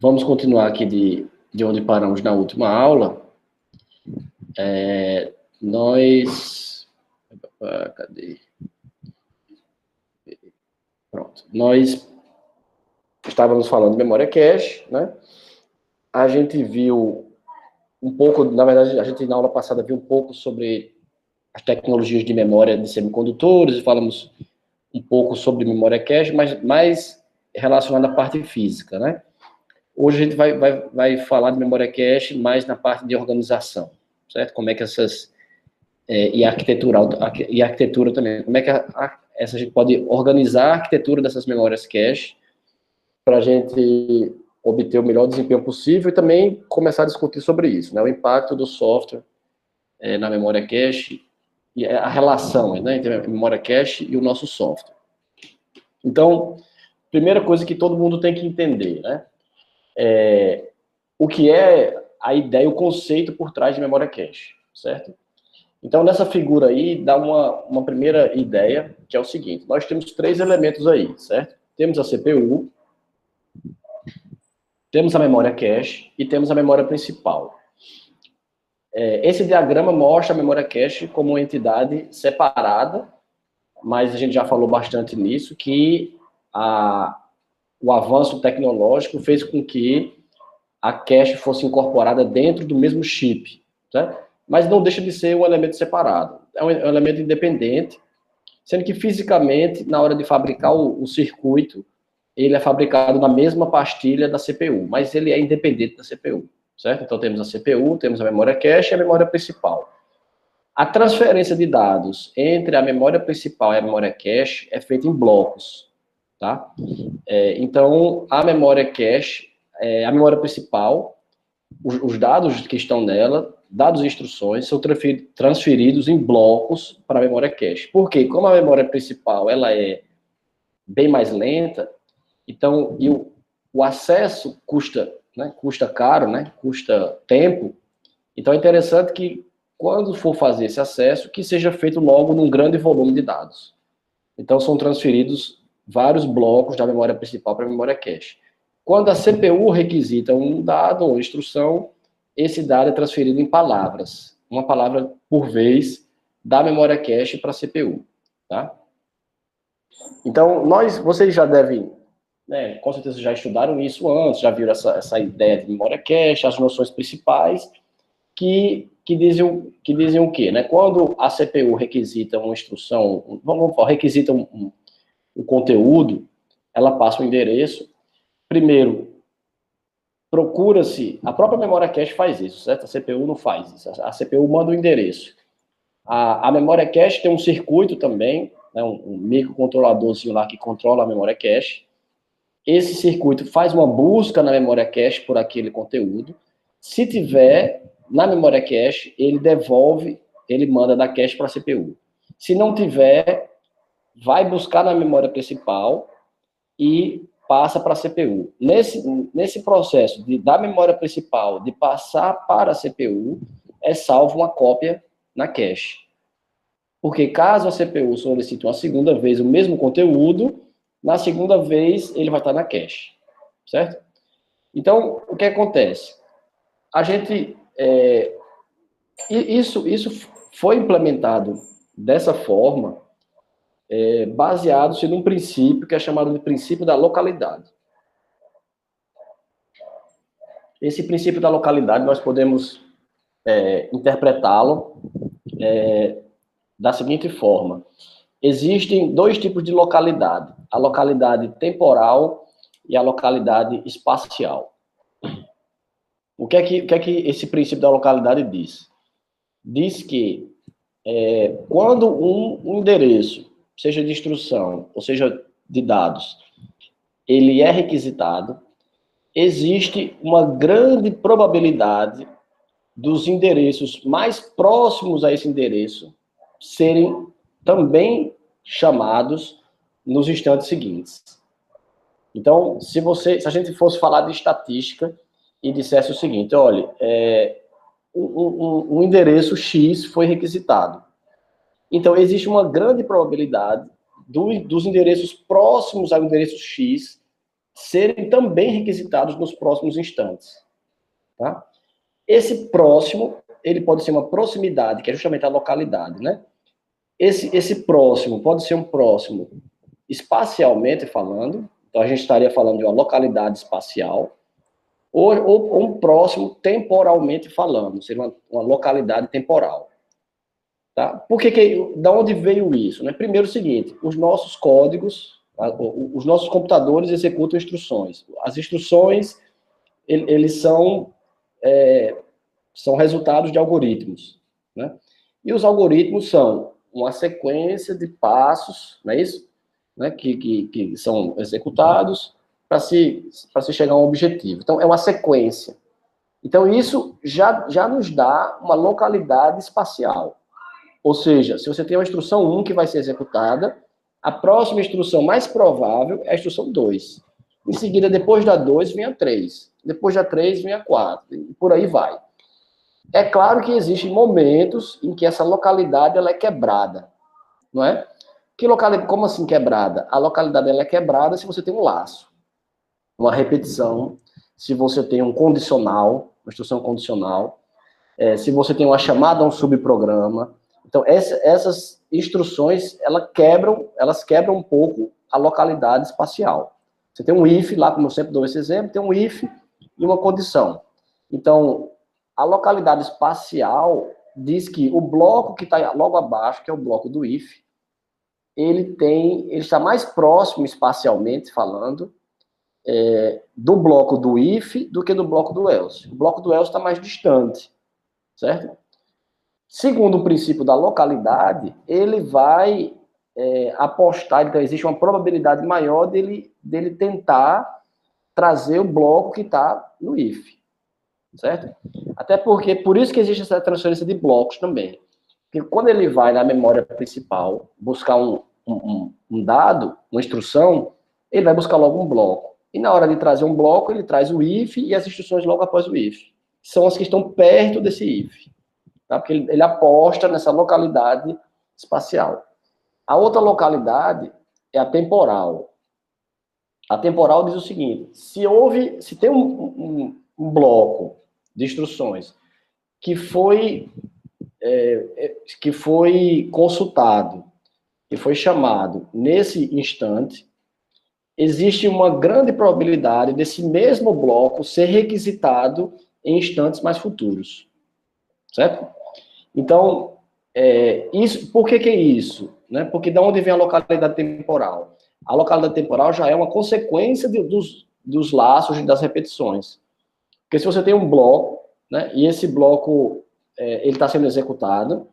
Vamos continuar aqui de onde paramos na última aula. Cadê? Pronto. Nós estávamos falando de memória cache, né? A gente viu um pouco, na verdade, a gente na aula passada viu um pouco sobre as tecnologias de memória de semicondutores, e falamos um pouco sobre memória cache, mas mais relacionada à parte física, né? Hoje a gente vai falar de memória cache mais na parte de organização, certo? Como é que essas... e arquitetura também. Como é que essa gente pode organizar a arquitetura dessas memórias cache para a gente obter o melhor desempenho possível e também começar a discutir sobre isso, né? O impacto do software na memória cache e a relação, né, entre a memória cache e o nosso software. Então, primeira coisa que todo mundo tem que entender, né? O que é a ideia, o conceito por trás de memória cache, certo? Então, nessa figura aí, dá uma primeira ideia, que é o seguinte: nós temos 3 elementos aí, certo? Temos a CPU, temos a memória cache e temos a memória principal. Esse diagrama mostra a memória cache como uma entidade separada, mas a gente já falou bastante nisso, que o avanço tecnológico fez com que a cache fosse incorporada dentro do mesmo chip, certo? Mas não deixa de ser um elemento separado. É um elemento independente, sendo que fisicamente, na hora de fabricar o circuito, ele é fabricado na mesma pastilha da CPU, mas ele é independente da CPU, certo? Então temos a CPU, temos a memória cache e a memória principal. A transferência de dados entre a memória principal e a memória cache é feita em blocos, tá? Então, a memória cache, a memória principal, os dados que estão nela, dados e instruções, são transferidos em blocos para a memória cache. Por quê? Como a memória principal ela é bem mais lenta, então o acesso custa caro, né? Custa tempo. Então é interessante que quando for fazer esse acesso, que seja feito logo num grande volume de dados. Então são transferidos vários blocos da memória principal para a memória cache. Quando a CPU requisita um dado ou instrução, esse dado é transferido em palavras, uma palavra por vez, da memória cache para a CPU, tá? Então, vocês já devem, né, com certeza já estudaram isso antes, já viram essa ideia de memória cache, as noções principais, que dizem o quê, né? Quando a CPU requisita uma instrução, requisita um conteúdo, ela passa um endereço. Primeiro, procura-se, a própria memória cache faz isso, certo? A CPU não faz isso, a CPU manda o endereço. A memória cache tem um circuito também, né, um microcontroladorzinho lá que controla a memória cache. Esse circuito faz uma busca na memória cache por aquele conteúdo. Se tiver na memória cache, ele manda da cache para a CPU. Se não tiver, vai buscar na memória principal e passa para a CPU. Nesse processo da memória principal de passar para a CPU, é salvo uma cópia na cache. Porque caso a CPU solicite uma segunda vez o mesmo conteúdo, na segunda vez ele vai estar na cache, certo? Então, o que acontece? A gente... isso foi implementado dessa forma, baseado-se num princípio que é chamado de princípio da localidade. Esse princípio da localidade, nós podemos interpretá-lo da seguinte forma: existem 2 tipos de localidade, a localidade temporal e a localidade espacial. O que é que esse princípio da localidade diz? Diz que quando um endereço, seja de instrução ou seja de dados, ele é requisitado, existe uma grande probabilidade dos endereços mais próximos a esse endereço serem também chamados nos instantes seguintes. Então, se a gente fosse falar de estatística e dissesse o seguinte: olha, um endereço X foi requisitado. Então, existe uma grande probabilidade dos endereços próximos ao endereço X serem também requisitados nos próximos instantes. Tá? Esse próximo, ele pode ser uma proximidade, que é justamente a localidade, né? Esse próximo pode ser um próximo espacialmente falando, então a gente estaria falando de uma localidade espacial, ou um próximo temporalmente falando, seria uma localidade temporal. Tá? Da onde veio isso? Né? Primeiro o seguinte, os nossos códigos, os nossos computadores executam instruções. As instruções, eles são resultados de algoritmos. Né? E os algoritmos são uma sequência de passos, não é isso? Né? Que são executados para se chegar a um objetivo. Então, é uma sequência. Então, isso já nos dá uma localidade espacial. Ou seja, se você tem uma instrução 1 que vai ser executada, a próxima instrução mais provável é a instrução 2. Em seguida, depois da 2, vem a 3. Depois da 3, vem a 4. E por aí vai. É claro que existem momentos em que essa localidade ela é quebrada. Não é? Como assim quebrada? A localidade ela é quebrada se você tem um laço, uma repetição, se você tem um condicional, uma instrução condicional, se você tem uma chamada a um subprograma. Então, essas instruções, elas quebram um pouco a localidade espacial. Você tem um if, lá como eu sempre dou esse exemplo, tem um if e uma condição. Então, a localidade espacial diz que o bloco que está logo abaixo, que é o bloco do if, ele está mais próximo espacialmente falando do bloco do if do que do bloco do else. O bloco do else está mais distante, certo? Segundo o princípio da localidade, ele vai apostar, então existe uma probabilidade maior dele tentar trazer o bloco que está no if, certo? Até porque, por isso que existe essa transferência de blocos também. Porque quando ele vai na memória principal buscar um dado, uma instrução, ele vai buscar logo um bloco. E na hora de trazer um bloco, ele traz o if e as instruções logo após o if. São as que estão perto desse if. Tá? Porque ele aposta nessa localidade espacial. A outra localidade é a temporal. A temporal diz o seguinte: se tem um bloco de instruções que foi consultado, que foi chamado nesse instante, existe uma grande probabilidade desse mesmo bloco ser requisitado em instantes mais futuros. Certo? Então, por que é isso? Né? Porque de onde vem a localidade temporal? A localidade temporal já é uma consequência dos laços e das repetições. Porque se você tem um bloco, né, e esse bloco ele está sendo executado,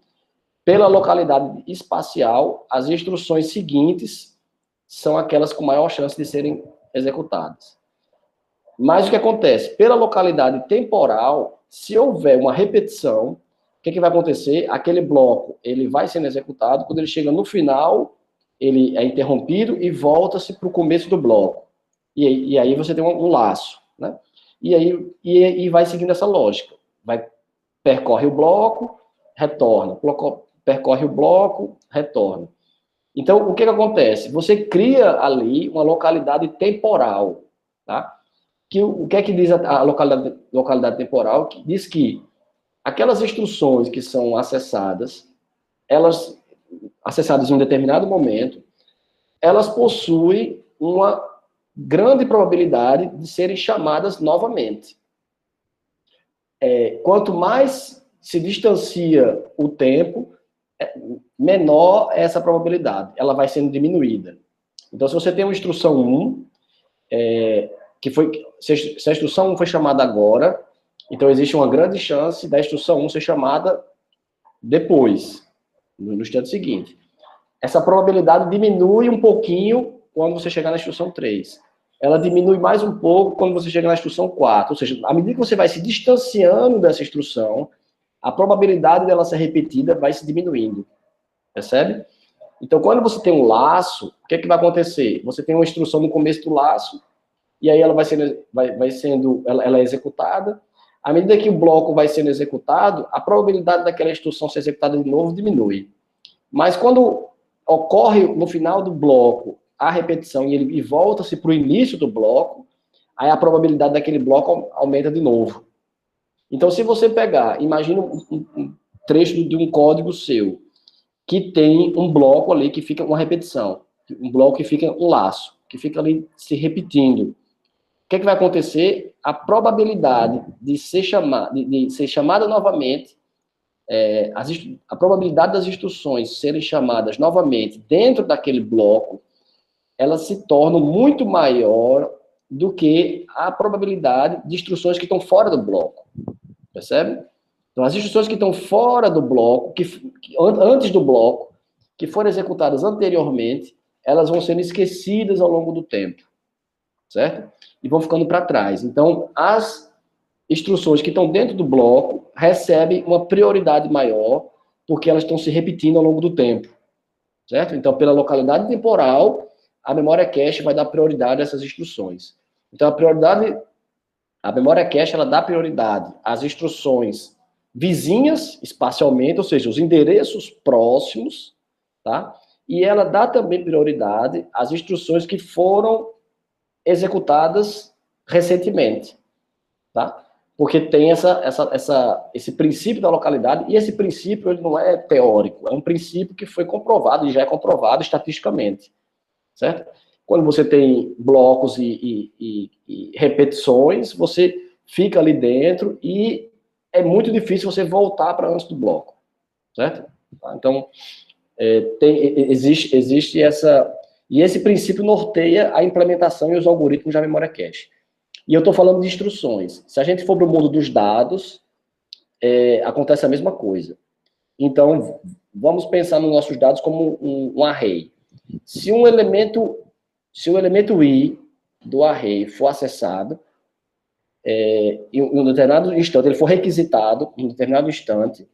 pela localidade espacial, as instruções seguintes são aquelas com maior chance de serem executadas. Mas o que acontece? Pela localidade temporal, se houver uma repetição, o que vai acontecer? Aquele bloco ele vai sendo executado, quando ele chega no final, ele é interrompido e volta-se para o começo do bloco. E aí você tem um laço. Né? E vai seguindo essa lógica. Percorre o bloco, retorna. Percorre o bloco, retorna. Então, o que acontece? Você cria ali uma localidade temporal. Tá? O que é que diz a localidade temporal? Que diz que aquelas instruções que são acessadas em um determinado momento, elas possuem uma grande probabilidade de serem chamadas novamente. Quanto mais se distancia o tempo, menor é essa probabilidade. Ela vai sendo diminuída. Então, se você tem uma instrução 1, se a instrução 1 foi chamada agora, então existe uma grande chance da instrução 1 ser chamada depois, no instante seguinte. Essa probabilidade diminui um pouquinho quando você chegar na instrução 3. Ela diminui mais um pouco quando você chega na instrução 4. Ou seja, à medida que você vai se distanciando dessa instrução, a probabilidade dela ser repetida vai se diminuindo. Percebe? Então, quando você tem um laço, o que vai acontecer? Você tem uma instrução no começo do laço, e aí ela ela é executada. À medida que o bloco vai sendo executado, a probabilidade daquela instrução ser executada de novo diminui. Mas quando ocorre no final do bloco a repetição e volta-se para o início do bloco, aí a probabilidade daquele bloco aumenta de novo. Então, se você pegar, imagina um trecho de um código seu, que tem um bloco ali que fica uma repetição, um bloco que fica um laço, que fica ali se repetindo. O que vai acontecer? A probabilidade de ser chamada novamente, a probabilidade das instruções serem chamadas novamente dentro daquele bloco, ela se torna muito maior do que a probabilidade de instruções que estão fora do bloco. Percebe? Então, as instruções que estão fora do bloco, antes do bloco, que foram executadas anteriormente, elas vão sendo esquecidas ao longo do tempo, certo? E vão ficando para trás. Então, as instruções que estão dentro do bloco recebem uma prioridade maior, porque elas estão se repetindo ao longo do tempo, certo? Então, pela localidade temporal, a memória cache vai dar prioridade a essas instruções. Então, a memória cache, ela dá prioridade às instruções vizinhas, espacialmente, ou seja, os endereços próximos, tá? E ela dá também prioridade às instruções que foram executadas recentemente, tá? Porque tem esse princípio da localidade, e esse princípio ele não é teórico, é um princípio que foi comprovado, e já é comprovado estatisticamente, certo? Quando você tem blocos e repetições, você fica ali dentro e é muito difícil você voltar para antes do bloco, certo? Então, existe essa... E esse princípio norteia a implementação e os algoritmos da memória cache. E eu estou falando de instruções. Se a gente for para o mundo dos dados, acontece a mesma coisa. Então, vamos pensar nos nossos dados como um array. Se o elemento i do array for acessado, em um determinado instante, ele for requisitado, em um determinado instante,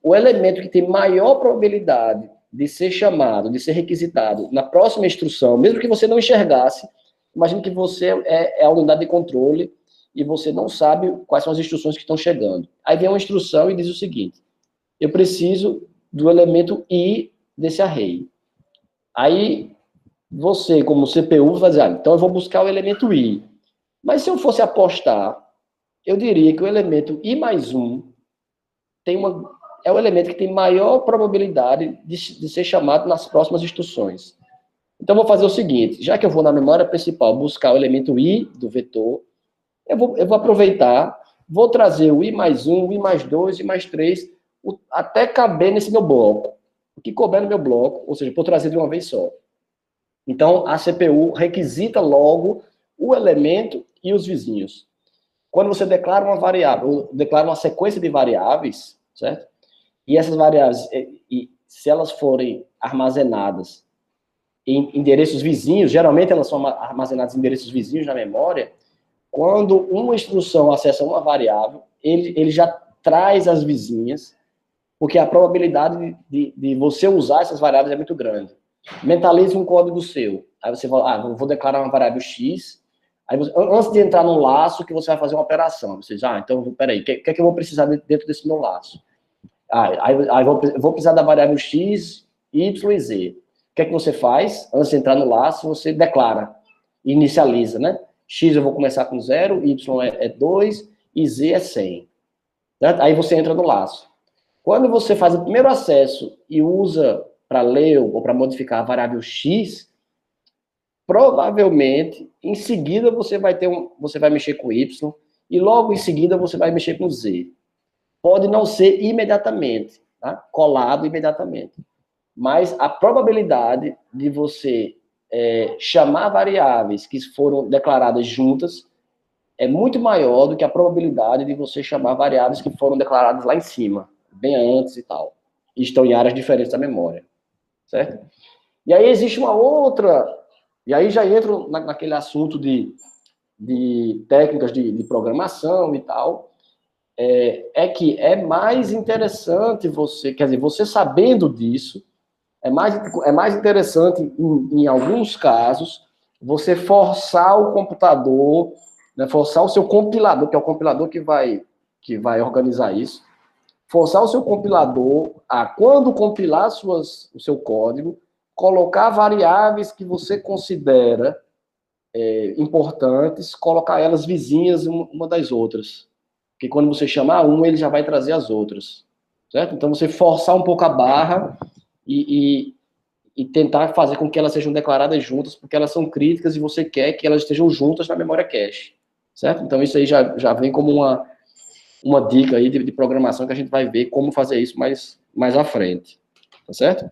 o elemento que tem maior probabilidade de ser chamado, de ser requisitado na próxima instrução, mesmo que você não enxergasse, imagine que você é a unidade de controle e você não sabe quais são as instruções que estão chegando. Aí vem uma instrução e diz o seguinte: eu preciso do elemento i desse array. Aí você, como CPU, vai dizer, então eu vou buscar o elemento i. Mas se eu fosse apostar, eu diria que o elemento i mais 1 é o elemento que tem maior probabilidade de ser chamado nas próximas instruções. Então, eu vou fazer o seguinte, já que eu vou na memória principal buscar o elemento i do vetor, eu vou aproveitar, vou trazer o i mais 1, o i mais 2, o i mais 3, até caber nesse meu bloco. O que couber no meu bloco, ou seja, vou trazer de uma vez só. Então, a CPU requisita logo o elemento e os vizinhos. Quando você declara uma variável, declara uma sequência de variáveis, certo? E essas variáveis, se elas forem armazenadas em endereços vizinhos, geralmente elas são armazenadas em endereços vizinhos na memória, quando uma instrução acessa uma variável, ele já traz as vizinhas, porque a probabilidade de você usar essas variáveis é muito grande. Mentalize um código seu. Aí você fala, vou declarar uma variável X. Aí antes de entrar no laço, que você vai fazer uma operação. Você diz, então, peraí, o que é que eu vou precisar dentro desse meu laço? Aí vou precisar da variável X, Y e Z. O que é que você faz? Antes de entrar no laço, você declara, inicializa, né? X eu vou começar com 0, Y é 2 e Z é 100. Certo? Aí você entra no laço. Quando você faz o primeiro acesso e usa para ler ou para modificar a variável X, provavelmente, em seguida, você vai mexer com Y, e logo em seguida você vai mexer com Z. Pode não ser imediatamente, tá? Colado imediatamente. Mas a probabilidade de você chamar variáveis que foram declaradas juntas é muito maior do que a probabilidade de você chamar variáveis que foram declaradas lá em cima, bem antes e tal. E estão em áreas diferentes da memória. Certo? E aí existe uma outra... E aí já entro naquele assunto de técnicas de programação e tal, que é mais interessante você, quer dizer, você sabendo disso, é mais interessante, em alguns casos, você forçar o computador, né, forçar o seu compilador, que é o compilador que vai organizar isso, forçar o seu compilador a, quando compilar o seu código, colocar variáveis que você considera importantes, colocar elas vizinhas uma das outras. Porque quando você chamar uma, ele já vai trazer as outras. Certo? Então, você forçar um pouco a barra e tentar fazer com que elas sejam declaradas juntas, porque elas são críticas e você quer que elas estejam juntas na memória cache. Certo? Então, isso aí já vem como uma dica aí de programação que a gente vai ver como fazer isso mais à frente. Tá certo?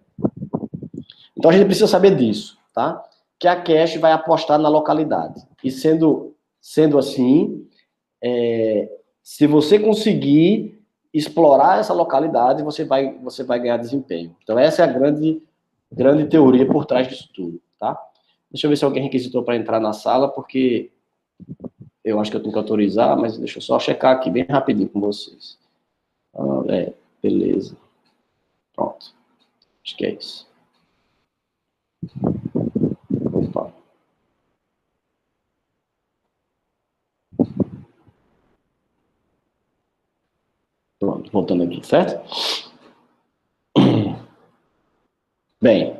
Então, a gente precisa saber disso, tá? Que a cache vai apostar na localidade. E sendo assim, se você conseguir explorar essa localidade, você vai ganhar desempenho. Então, essa é a grande teoria por trás disso tudo, tá? Deixa eu ver se alguém requisitou para entrar na sala, porque eu acho que eu tenho que autorizar, mas deixa eu só checar aqui bem rapidinho com vocês. Beleza. Pronto. Acho que é isso. Opa. Pronto, voltando aqui, certo? Bem,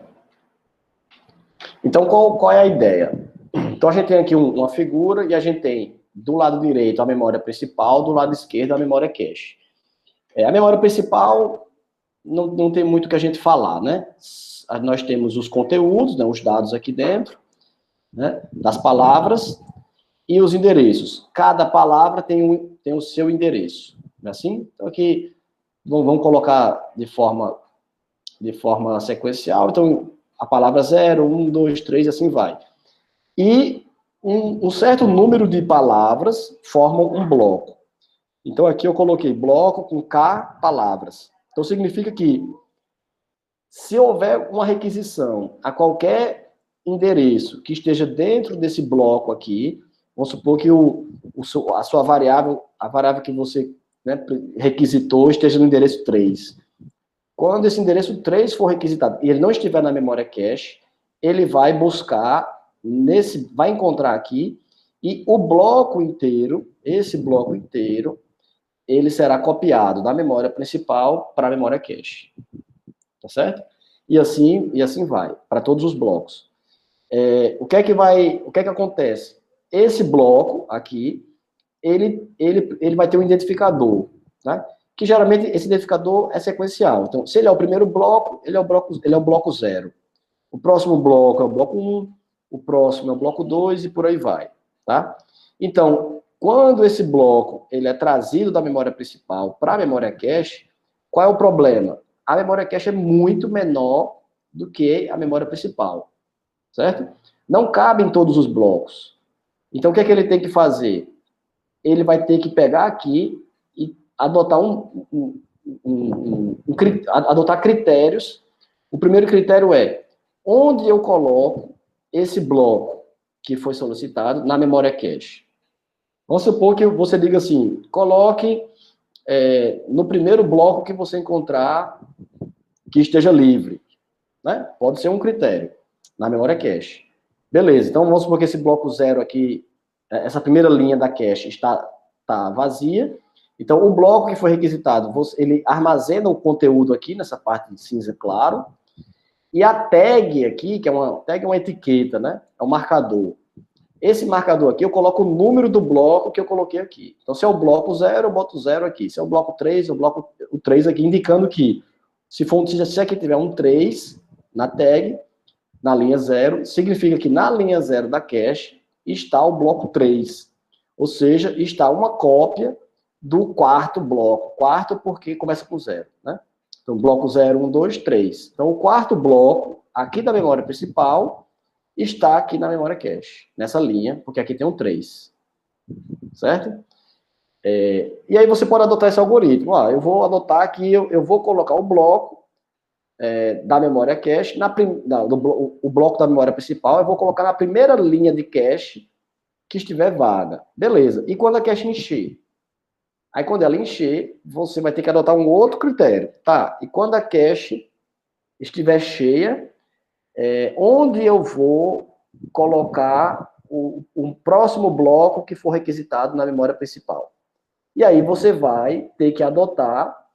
então qual é a ideia? Então a gente tem aqui uma figura e a gente tem do lado direito a memória principal, do lado esquerdo a memória cache. A memória principal não tem muito o que a gente falar, né? Nós temos os conteúdos, né, os dados aqui dentro, né, das palavras e os endereços. Cada palavra tem o seu endereço, não é assim? Então aqui vamos colocar de forma sequencial. Então a palavra 0, 1, 2, 3, assim vai. E um certo número de palavras formam um bloco. Então, aqui eu coloquei bloco com K palavras. Então, significa que, se houver uma requisição a qualquer endereço que esteja dentro desse bloco aqui, vamos supor que a sua variável, a variável que você, né, requisitou, esteja no endereço 3. Quando esse endereço 3 for requisitado e ele não estiver na memória cache, ele vai buscar vai encontrar aqui, e o bloco inteiro, esse bloco inteiro, ele será copiado da memória principal para a memória cache. Tá certo? E assim vai, para todos os blocos. O que é que acontece? Esse bloco aqui, ele vai ter um identificador, né? Que geralmente esse identificador é sequencial. Então, se ele é o primeiro bloco, ele é o bloco 0. O próximo bloco é o bloco 1, o próximo é o bloco 2 e por aí vai, tá? Então, quando esse bloco ele é trazido da memória principal para a memória cache, qual é o problema? A memória cache é muito menor do que a memória principal, certo? Não cabe em todos os blocos. Então, o que é que ele tem que fazer? Ele vai ter que pegar aqui e adotar adotar critérios. O primeiro critério é onde eu coloco esse bloco que foi solicitado na memória cache. Vamos supor que você diga assim, coloque no primeiro bloco que você encontrar que esteja livre. Né? Pode ser um critério na memória cache. Beleza, então vamos supor que esse bloco 0 aqui, essa primeira linha da cache está vazia. Então, o bloco que foi requisitado, ele armazena o conteúdo aqui, nessa parte de cinza claro, e a tag aqui, que tag é uma etiqueta, né? É um marcador. Esse marcador aqui, eu coloco o número do bloco que eu coloquei aqui. Então, se é o bloco 0, eu boto 0 aqui. Se é o bloco 3, eu boto o 3 aqui, indicando que, se aqui tiver um 3 na tag, na linha 0, significa que na linha 0 da cache está o bloco 3. Ou seja, está uma cópia do quarto bloco. Quarto porque começa com 0, né? Então, bloco 0, 1, 2, 3. Então, o quarto bloco, aqui da memória principal, está aqui na memória cache, nessa linha, porque aqui tem um 3. Certo? E aí você pode adotar esse algoritmo. Eu vou adotar aqui, eu vou colocar o bloco da memória cache, o bloco da memória principal, eu vou colocar na primeira linha de cache que estiver vaga. Beleza. E quando a cache encher? Aí, quando ela encher, você vai ter que adotar um outro critério. Tá, e quando a cache estiver cheia, onde eu vou colocar o próximo bloco que for requisitado na memória principal? E aí você vai ter que adotar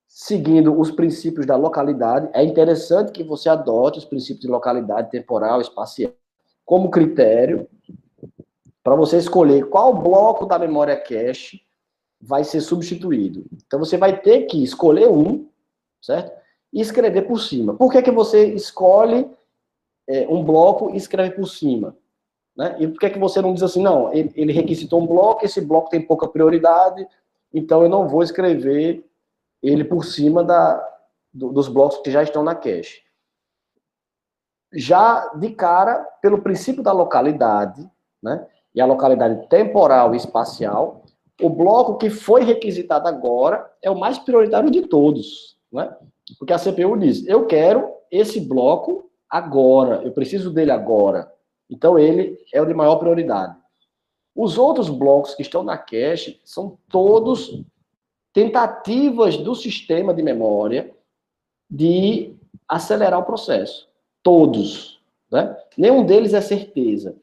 seguindo os princípios da localidade. É interessante que você adote os princípios de localidade temporal, espacial, como critério, para você escolher qual bloco da memória cache vai ser substituído. Então, você vai ter que escolher um, certo? E escrever por cima. Por que você escolhe um bloco e escreve por cima? Né? E por que você não diz assim, não, ele requisitou um bloco, esse bloco tem pouca prioridade, então eu não vou escrever ele por cima dos blocos que já estão na cache. Já de cara, pelo princípio da localidade, né, e a localidade temporal e espacial, o bloco que foi requisitado agora é o mais prioritário de todos, né? Porque a CPU diz, eu quero esse bloco agora, eu preciso dele agora. Então ele é o de maior prioridade. Os outros blocos que estão na cache são todos tentativas do sistema de memória de acelerar o processo. Todos. Né? Nenhum deles é certeza.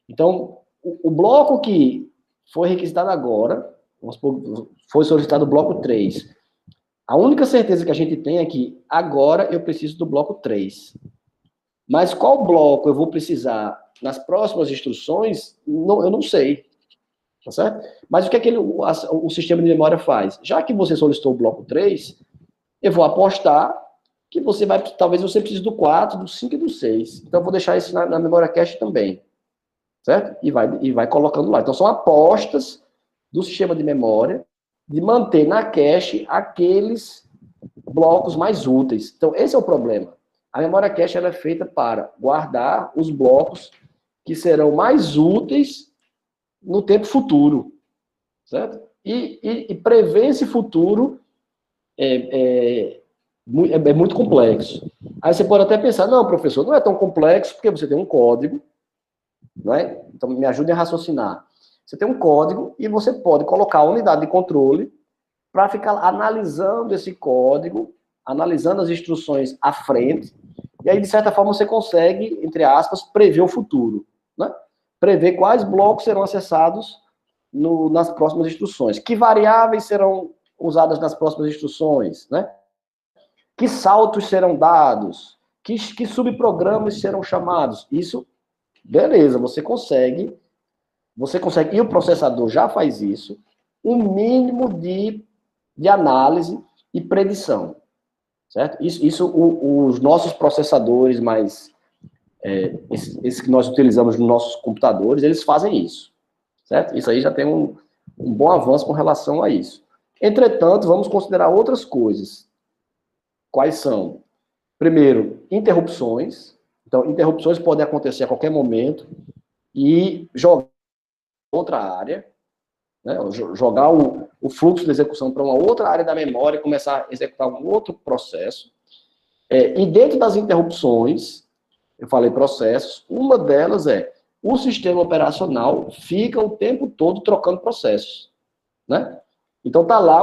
Então, o bloco que foi requisitado agora, vamos supor, foi solicitado o bloco 3. A única certeza que a gente tem é que agora eu preciso do bloco 3. Mas qual bloco eu vou precisar nas próximas instruções, eu não sei. Tá certo? Mas o que é que o sistema de memória faz? Já que você solicitou o bloco 3, eu vou apostar que talvez você precise do 4, do 5 e do 6. Então, eu vou deixar isso na memória cache também. Certo? E vai colocando lá. Então, são apostas do sistema de memória de manter na cache aqueles blocos mais úteis. Então, esse é o problema. A memória cache ela é feita para guardar os blocos que serão mais úteis no tempo futuro, certo? E prever esse futuro é muito complexo. Aí você pode até pensar, não, professor, não é tão complexo, porque você tem um código, não é? Então, me ajude a raciocinar. Você tem um código e você pode colocar a unidade de controle para ficar analisando esse código, analisando as instruções à frente, e aí, de certa forma, você consegue, entre aspas, prever o futuro, né? Prever quais blocos serão acessados nas próximas instruções. Que variáveis serão usadas nas próximas instruções, né? Que saltos serão dados? Que subprogramas serão chamados? Isso, beleza, você consegue, e o processador já faz isso, um mínimo de análise e predição, certo? Isso os nossos processadores mais, esses que nós utilizamos nos nossos computadores, eles fazem isso, certo? Isso aí já tem um bom avanço com relação a isso. Entretanto, vamos considerar outras coisas. Quais são? Primeiro, interrupções. Então, interrupções podem acontecer a qualquer momento e jogar outra área, né? Jogar o fluxo de execução para uma outra área da memória e começar a executar um outro processo. E dentro das interrupções, eu falei processos, uma delas é o sistema operacional fica o tempo todo trocando processos, né? Então tá lá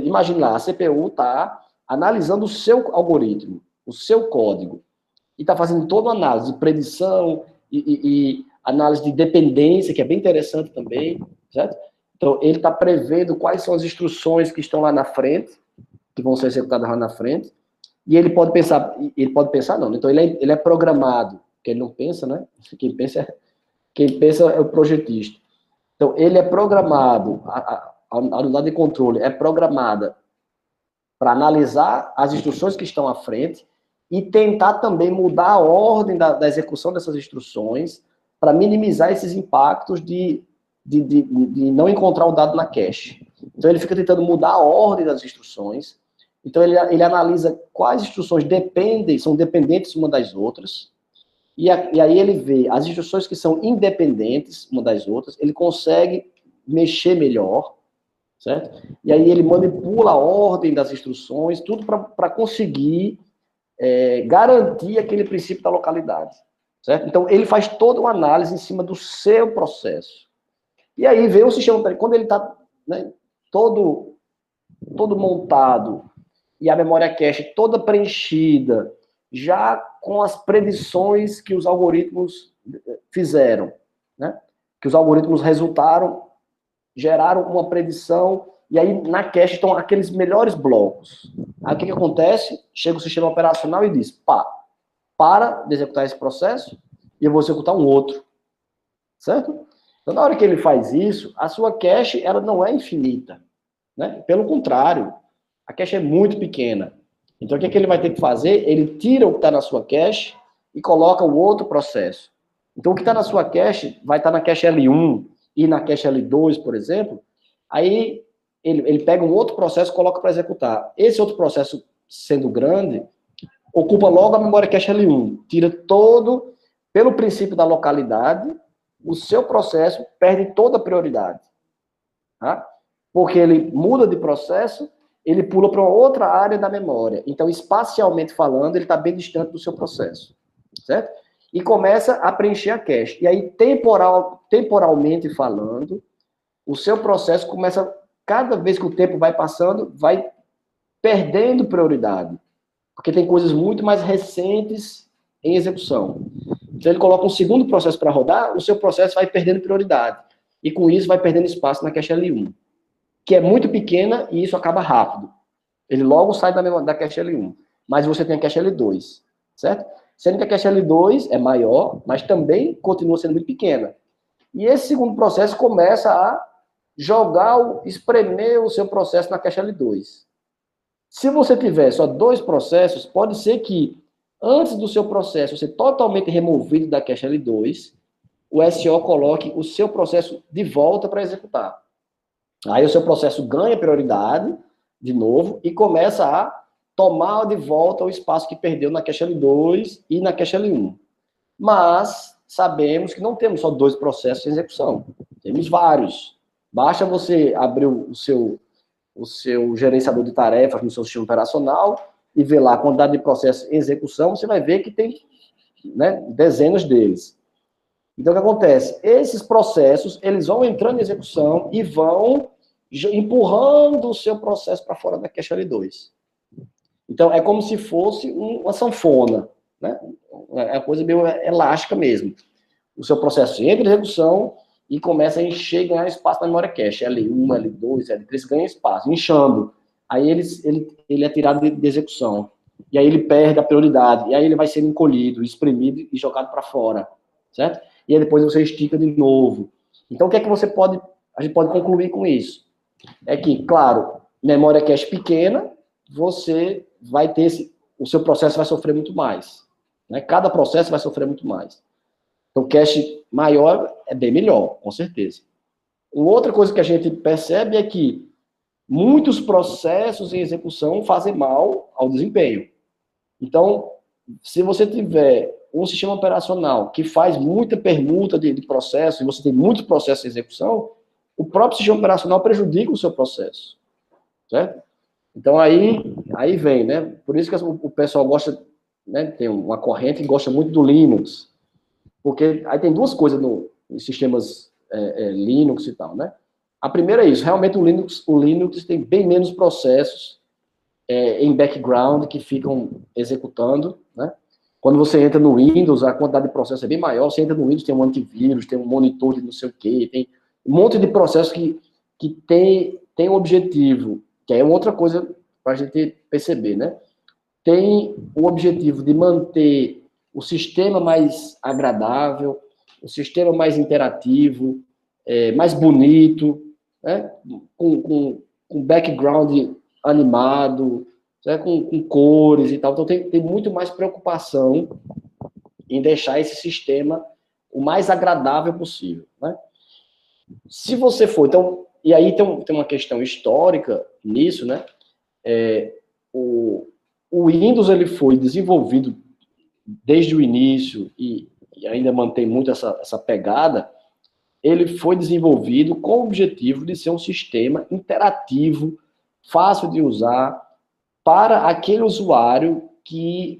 imagine lá, a CPU tá analisando o seu algoritmo, o seu código, e está fazendo toda uma análise de predição e análise de dependência, que é bem interessante também, certo? Então, ele está prevendo quais são as instruções que estão lá na frente, que vão ser executadas lá na frente, e ele pode pensar não, então ele é programado, porque ele não pensa, né? Quem pensa é o projetista. Então, ele é programado, a unidade de controle é programada para analisar as instruções que estão à frente e tentar também mudar a ordem da execução dessas instruções para minimizar esses impactos de não encontrar o dado na cache. Então, ele fica tentando mudar a ordem das instruções. Então, ele analisa quais instruções são dependentes uma das outras, e aí ele vê as instruções que são independentes uma das outras, ele consegue mexer melhor, certo? E aí ele manipula a ordem das instruções, tudo para conseguir garantir aquele princípio da localidade, certo? Então, ele faz toda uma análise em cima do seu processo. E aí vem o sistema, quando ele está, né, todo montado, e a memória cache toda preenchida, já com as predições que os algoritmos fizeram, né? Que os algoritmos geraram uma predição E aí, na cache, estão aqueles melhores blocos. Aí, o que acontece? Chega o sistema operacional e diz, pá, para de executar esse processo e eu vou executar um outro. Certo? Então, na hora que ele faz isso, a sua cache, ela não é infinita. Né? Pelo contrário, a cache é muito pequena. Então, o que ele vai ter que fazer? Ele tira o que está na sua cache e coloca o outro processo. Então, o que está na sua cache vai estar na cache L1 e na cache L2, por exemplo. Aí, ele pega um outro processo e coloca para executar. Esse outro processo, sendo grande, ocupa logo a memória cache L1. Tira todo, pelo princípio da localidade, o seu processo perde toda a prioridade. Tá? Porque ele muda de processo, ele pula para outra área da memória. Então, espacialmente falando, ele está bem distante do seu processo. Certo? E começa a preencher a cache. E aí, temporalmente falando, o seu processo começa, cada vez que o tempo vai passando, vai perdendo prioridade. Porque tem coisas muito mais recentes em execução. Então, ele coloca um segundo processo para rodar, o seu processo vai perdendo prioridade. E, com isso, vai perdendo espaço na cache L1, que é muito pequena e isso acaba rápido. Ele logo sai da cache L1. Mas você tem a cache L2, certo? Sendo que a cache L2 é maior, mas também continua sendo muito pequena. E esse segundo processo começa a espremer o seu processo na cache L2. Se você tiver só 2 processos, pode ser que antes do seu processo ser totalmente removido da cache L2, o SO coloque o seu processo de volta para executar. Aí o seu processo ganha prioridade, de novo, e começa a tomar de volta o espaço que perdeu na cache L2 e na cache L1. Mas sabemos que não temos só 2 processos em execução, temos vários. Basta você abrir o seu gerenciador de tarefas no seu sistema operacional e ver lá a quantidade de processos em execução, você vai ver que tem, né, dezenas deles. Então, o que acontece? Esses processos, eles vão entrando em execução e vão empurrando o seu processo para fora da cache L2. Então, é como se fosse uma sanfona, né? É uma coisa meio elástica mesmo. O seu processo entra em execução e começa a encher e ganhar espaço na memória cache. L1, L2, L3 ganha espaço, inchando. Aí ele é tirado de execução. E aí ele perde a prioridade. E aí ele vai sendo encolhido, espremido e jogado para fora. Certo? E aí depois você estica de novo. Então, o que é que a gente pode concluir com isso? É que, claro, memória cache pequena, você vai ter o seu processo vai sofrer muito mais. Né? Cada processo vai sofrer muito mais. Então, cache maior é bem melhor, com certeza. Uma outra coisa que a gente percebe é que muitos processos em execução fazem mal ao desempenho. Então, se você tiver um sistema operacional que faz muita permuta de processos, e você tem muitos processos em execução, o próprio sistema operacional prejudica o seu processo. Certo? Então, aí vem, né? Por isso que o pessoal gosta, né? Tem uma corrente que gosta muito do Linux. Porque aí tem duas coisas nos sistemas Linux e tal, né? A primeira é isso, realmente o Linux tem bem menos processos em background que ficam executando, né? Quando você entra no Windows, a quantidade de processos é bem maior. Você entra no Windows, tem um antivírus, tem um monitor de não sei o quê, tem um monte de processos que tem um objetivo, que é outra coisa para a gente perceber, né? Tem o objetivo de manter o sistema mais agradável, o sistema mais interativo, mais bonito, né? com background animado, né? com cores e tal. Então, tem muito mais preocupação em deixar esse sistema o mais agradável possível. Né? Se você for... Então, e aí tem uma questão histórica nisso, né? O Windows ele foi desenvolvido desde o início e ainda mantém muito essa pegada. Ele foi desenvolvido com o objetivo de ser um sistema interativo, fácil de usar, para aquele usuário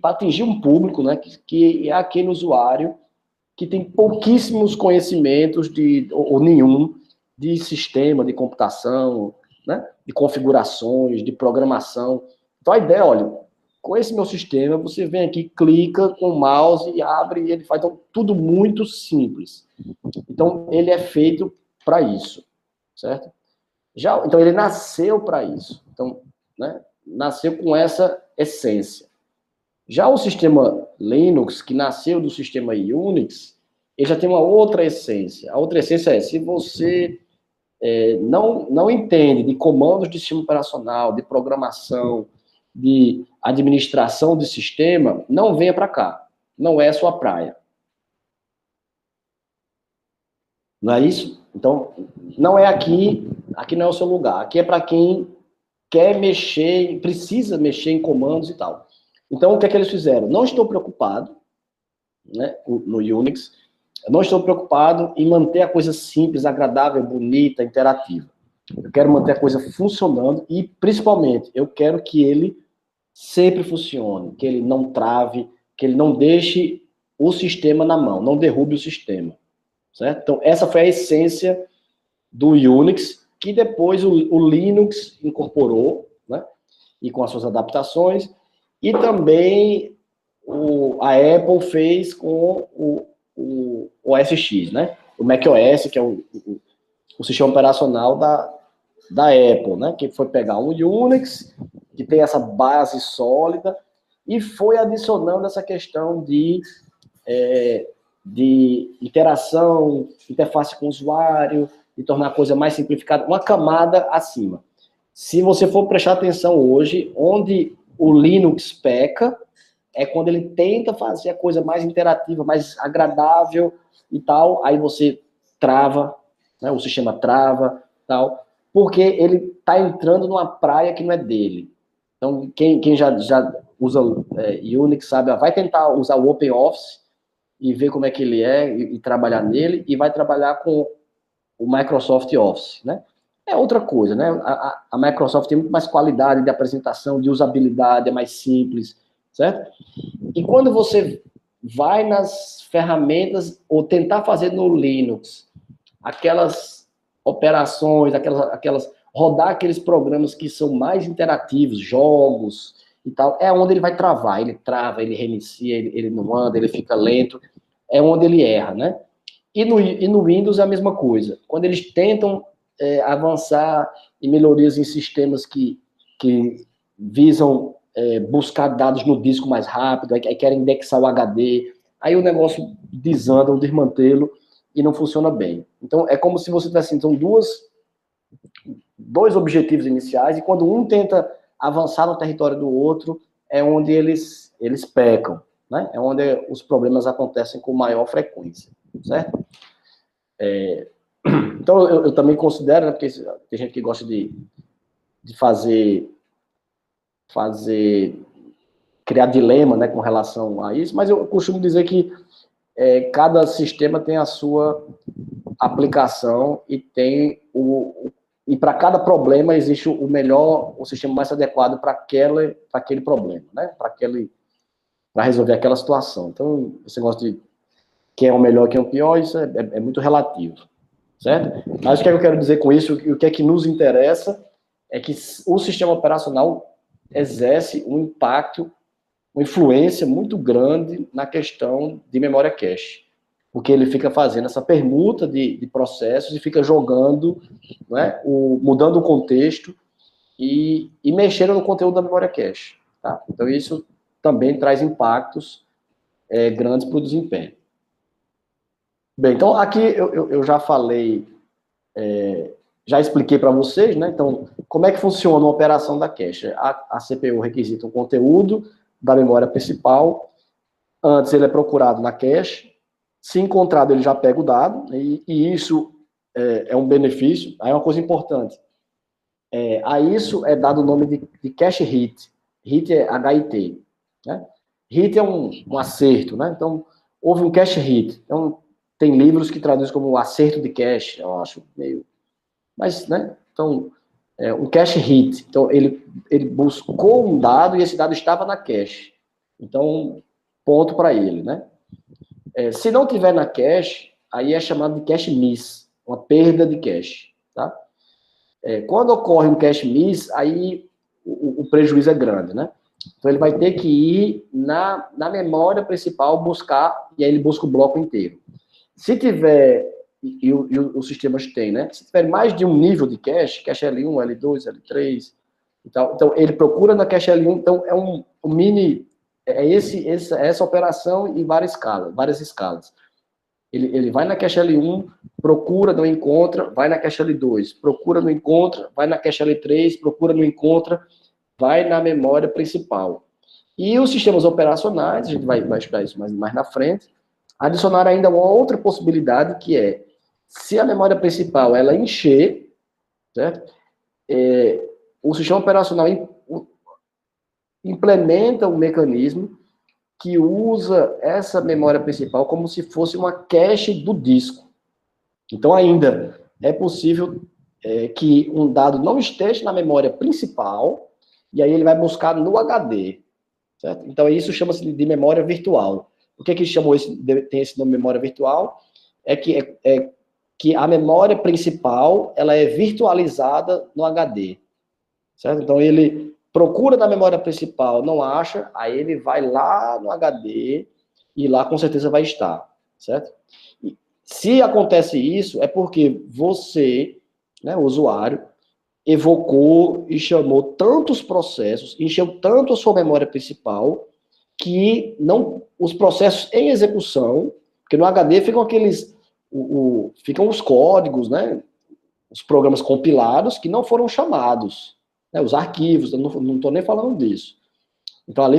para atingir um público, né, que é aquele usuário que tem pouquíssimos conhecimentos ou nenhum de sistema, de computação, né, de configurações, de programação. Então a ideia, olha, com esse meu sistema, você vem aqui, clica com o mouse e abre e ele faz. Então, tudo muito simples. Então, ele é feito para isso, certo? Então, ele nasceu para isso. Então, né, nasceu com essa essência. Já o sistema Linux, que nasceu do sistema Unix, ele já tem uma outra essência. A outra essência é, se você não entende de comandos de sistema operacional, de programação, de administração de sistema, não venha para cá. Não é a sua praia. Não é isso? Então, não é aqui não é o seu lugar. Aqui é para quem quer mexer, precisa mexer em comandos e tal. Então, o que é que eles fizeram? Não estou preocupado, né, no Unix, não estou preocupado em manter a coisa simples, agradável, bonita, interativa. Eu quero manter a coisa funcionando e, principalmente, eu quero que ele sempre funcione, que ele não trave, que ele não deixe o sistema na mão, não derrube o sistema. Certo? Então, essa foi a essência do Unix, que depois o Linux incorporou, né? E com as suas adaptações, e também a Apple fez com o OS X, né? O macOS, que é o sistema operacional da Apple, né? Que foi pegar um Unix, que tem essa base sólida, e foi adicionando essa questão de interação, interface com o usuário, de tornar a coisa mais simplificada, uma camada acima. Se você for prestar atenção hoje, onde o Linux peca, é quando ele tenta fazer a coisa mais interativa, mais agradável e tal, aí você trava, né, o sistema trava, tal, porque ele está entrando numa praia que não é dele. Então, quem já usa Unix sabe, vai tentar usar o OpenOffice e ver como é que ele é e trabalhar nele, e vai trabalhar com o Microsoft Office, né? É outra coisa, né? A Microsoft tem muito mais qualidade de apresentação, de usabilidade, é mais simples, certo? E quando você vai nas ferramentas, ou tentar fazer no Linux, aquelas operações, rodar aqueles programas que são mais interativos, jogos e tal, é onde ele vai travar, ele trava, ele reinicia, ele não anda, ele fica lento, é onde ele erra, né? E no Windows é a mesma coisa. Quando eles tentam avançar em melhorias em sistemas que visam buscar dados no disco mais rápido, aí querem indexar o HD, aí o negócio desanda, o desmantelo, e não funciona bem. Então, é como se você tivesse, então, dois objetivos iniciais, e quando um tenta avançar no território do outro, é onde eles pecam, né? É onde os problemas acontecem com maior frequência, certo? Então, eu também considero, né, porque tem gente que gosta de criar dilema, né, com relação a isso, mas eu costumo dizer que cada sistema tem a sua aplicação e e para cada problema existe o sistema mais adequado para aquele problema, né? Para resolver aquela situação. Então, esse negócio de quem é o melhor, quem é o pior, isso é muito relativo, certo? Mas o que eu quero dizer com isso, o que é que nos interessa é que o sistema operacional exerce um impacto, uma influência muito grande na questão de memória cache, porque ele fica fazendo essa permuta de processos e fica jogando, né, mudando o contexto e mexendo no conteúdo da memória cache. Tá? Então, isso também traz impactos grandes para o desempenho. Bem, então aqui eu já falei, já expliquei para vocês, né? Então, como é que funciona uma operação da cache? A CPU requisita um conteúdo da memória principal, antes ele é procurado na cache, se encontrado ele já pega o dado, e isso é um benefício, aí é uma coisa importante. A isso é dado o nome de cache hit. Hit é HIT, né? Hit é um acerto, né? Então, houve um cache hit. Então, tem livros que traduzem como acerto de cache, eu acho meio... Mas, né? Então, um cache hit. Então, ele buscou um dado e esse dado estava na cache. Então, ponto para ele, né? Se não tiver na cache, aí é chamado de cache miss, uma perda de cache, tá? Quando ocorre um cache miss, aí o prejuízo é grande, né? Então, ele vai ter que ir na memória principal buscar, e aí ele busca o bloco inteiro. Se tiver os sistemas têm, né? Se tiver mais de um nível de cache L1, L2, L3 e tal, então ele procura na cache L1, então é um mini, essa operação em várias escalas. Ele vai na cache L1, procura, não encontra, vai na cache L2, procura, não encontra, vai na cache L3, procura, não encontra, vai na memória principal. E os sistemas operacionais, a gente vai estudar isso mais na frente, adicionar ainda uma outra possibilidade, que é, se a memória principal ela encher, certo? O sistema operacional implementa um mecanismo que usa essa memória principal como se fosse uma cache do disco. Então, ainda é possível que um dado não esteja na memória principal, e aí ele vai buscar no HD. Certo? Então, isso chama-se de memória virtual. Por que tem esse nome memória virtual? É que a memória principal ela é virtualizada no HD. Certo? Então, ele procura na memória principal, não acha, aí ele vai lá no HD e lá com certeza vai estar. Certo? E se acontece isso, é porque você, né, o usuário, evocou e chamou tantos processos, encheu tanto a sua memória principal, que os processos em execução, porque no HD ficam ficam os códigos, né, os programas compilados que não foram chamados, né, os arquivos, eu não estou nem falando disso. Então ali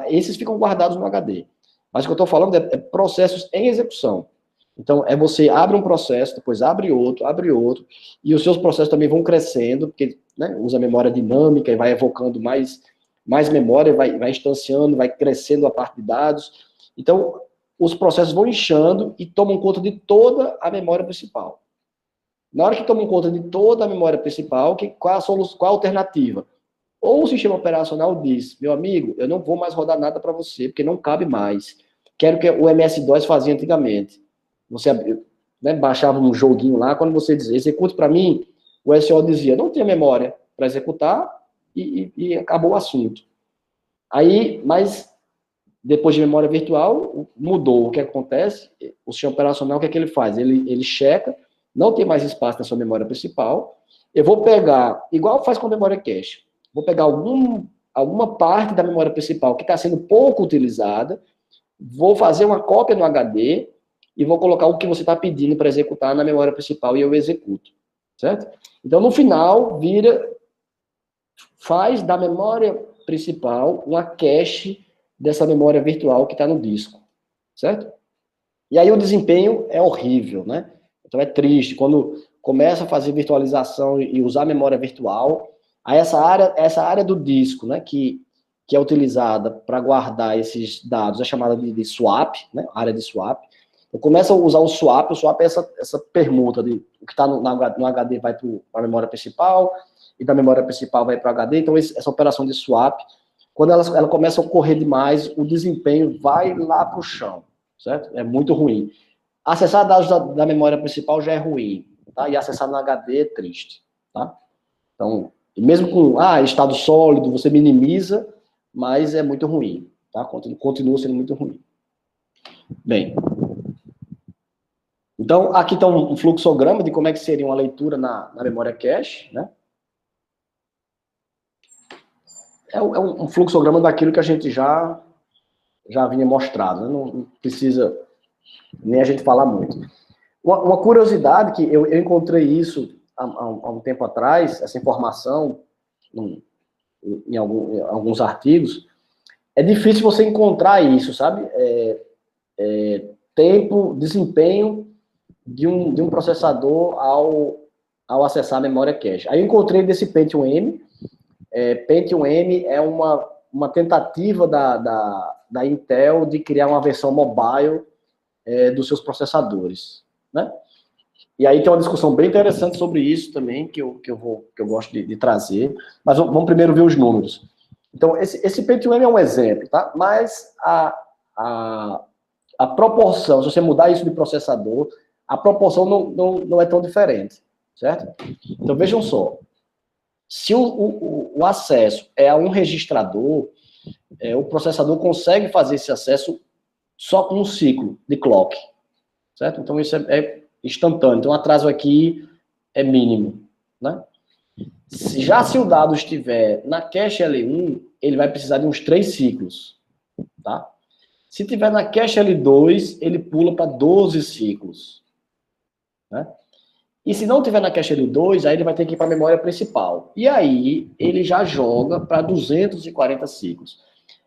esses ficam guardados no HD. Mas o que eu estou falando é processos em execução. Então, você abre um processo, depois abre outro, e os seus processos também vão crescendo, porque, né, usa memória dinâmica e vai evocando mais memória, vai instanciando, vai crescendo a parte de dados. Então, os processos vão inchando e tomam conta de toda a memória principal. Na hora que tomam conta de toda a memória principal, qual a alternativa? Ou o sistema operacional diz, meu amigo, eu não vou mais rodar nada para você, porque não cabe mais. Quero que o MS-DOS fazia antigamente. Você, né, baixava um joguinho lá, quando você dizia, execute para mim, o SO dizia, não tem memória para executar, e acabou o assunto. Aí, mas, depois de memória virtual, mudou. O que acontece? O sistema operacional, o que é que ele faz? Ele checa, não tem mais espaço na sua memória principal, eu vou pegar, igual faz com a memória cache, vou pegar alguma parte da memória principal que está sendo pouco utilizada, vou fazer uma cópia no HD, e vou colocar o que você está pedindo para executar na memória principal e eu executo, certo? Então, no final, faz da memória principal uma cache dessa memória virtual que está no disco, certo? E aí o desempenho é horrível, né? Então é triste, quando começa a fazer virtualização e usar memória virtual, aí essa área do disco, né, que é utilizada para guardar esses dados, é chamada de swap, né, área de swap. Eu começo a usar o swap é essa permuta de o que está no HD vai para a memória principal, e da memória principal vai para o HD, então essa operação de swap, quando ela começa a ocorrer demais, o desempenho vai lá para o chão, certo? É muito ruim. Acessar dados da memória principal já é ruim, tá? E acessar no HD é triste, tá? Então, mesmo com estado sólido, você minimiza, mas é muito ruim, tá? Continua sendo muito ruim. Bem, então, aqui está um fluxograma de como é que seria uma leitura na memória cache, né? É um fluxograma daquilo que a gente já vinha mostrado, né? Não precisa nem a gente falar muito. Uma curiosidade que eu encontrei isso há um tempo atrás, essa informação em alguns artigos, é difícil você encontrar isso, sabe? Tempo, desempenho de um processador ao acessar a memória cache. Aí eu encontrei desse Pentium M. Pentium M é uma tentativa da Intel de criar uma versão mobile dos seus processadores, né? E aí tem uma discussão bem interessante sobre isso também, que eu gosto de trazer, mas vamos primeiro ver os números. Então, esse Pentium M é um exemplo, tá? Mas a proporção, se você mudar isso de processador, a proporção não é tão diferente, certo? Então, vejam só, se o acesso é a um registrador, o processador consegue fazer esse acesso só com um ciclo de clock, certo? Então, isso é instantâneo. Então, o atraso aqui é mínimo, né? Se o dado estiver na cache L1, ele vai precisar de uns 3 ciclos, tá? Se tiver na cache L2, ele pula para 12 ciclos, né? E se não tiver na cache L2, aí ele vai ter que ir para a memória principal. E aí, ele já joga para 240 ciclos.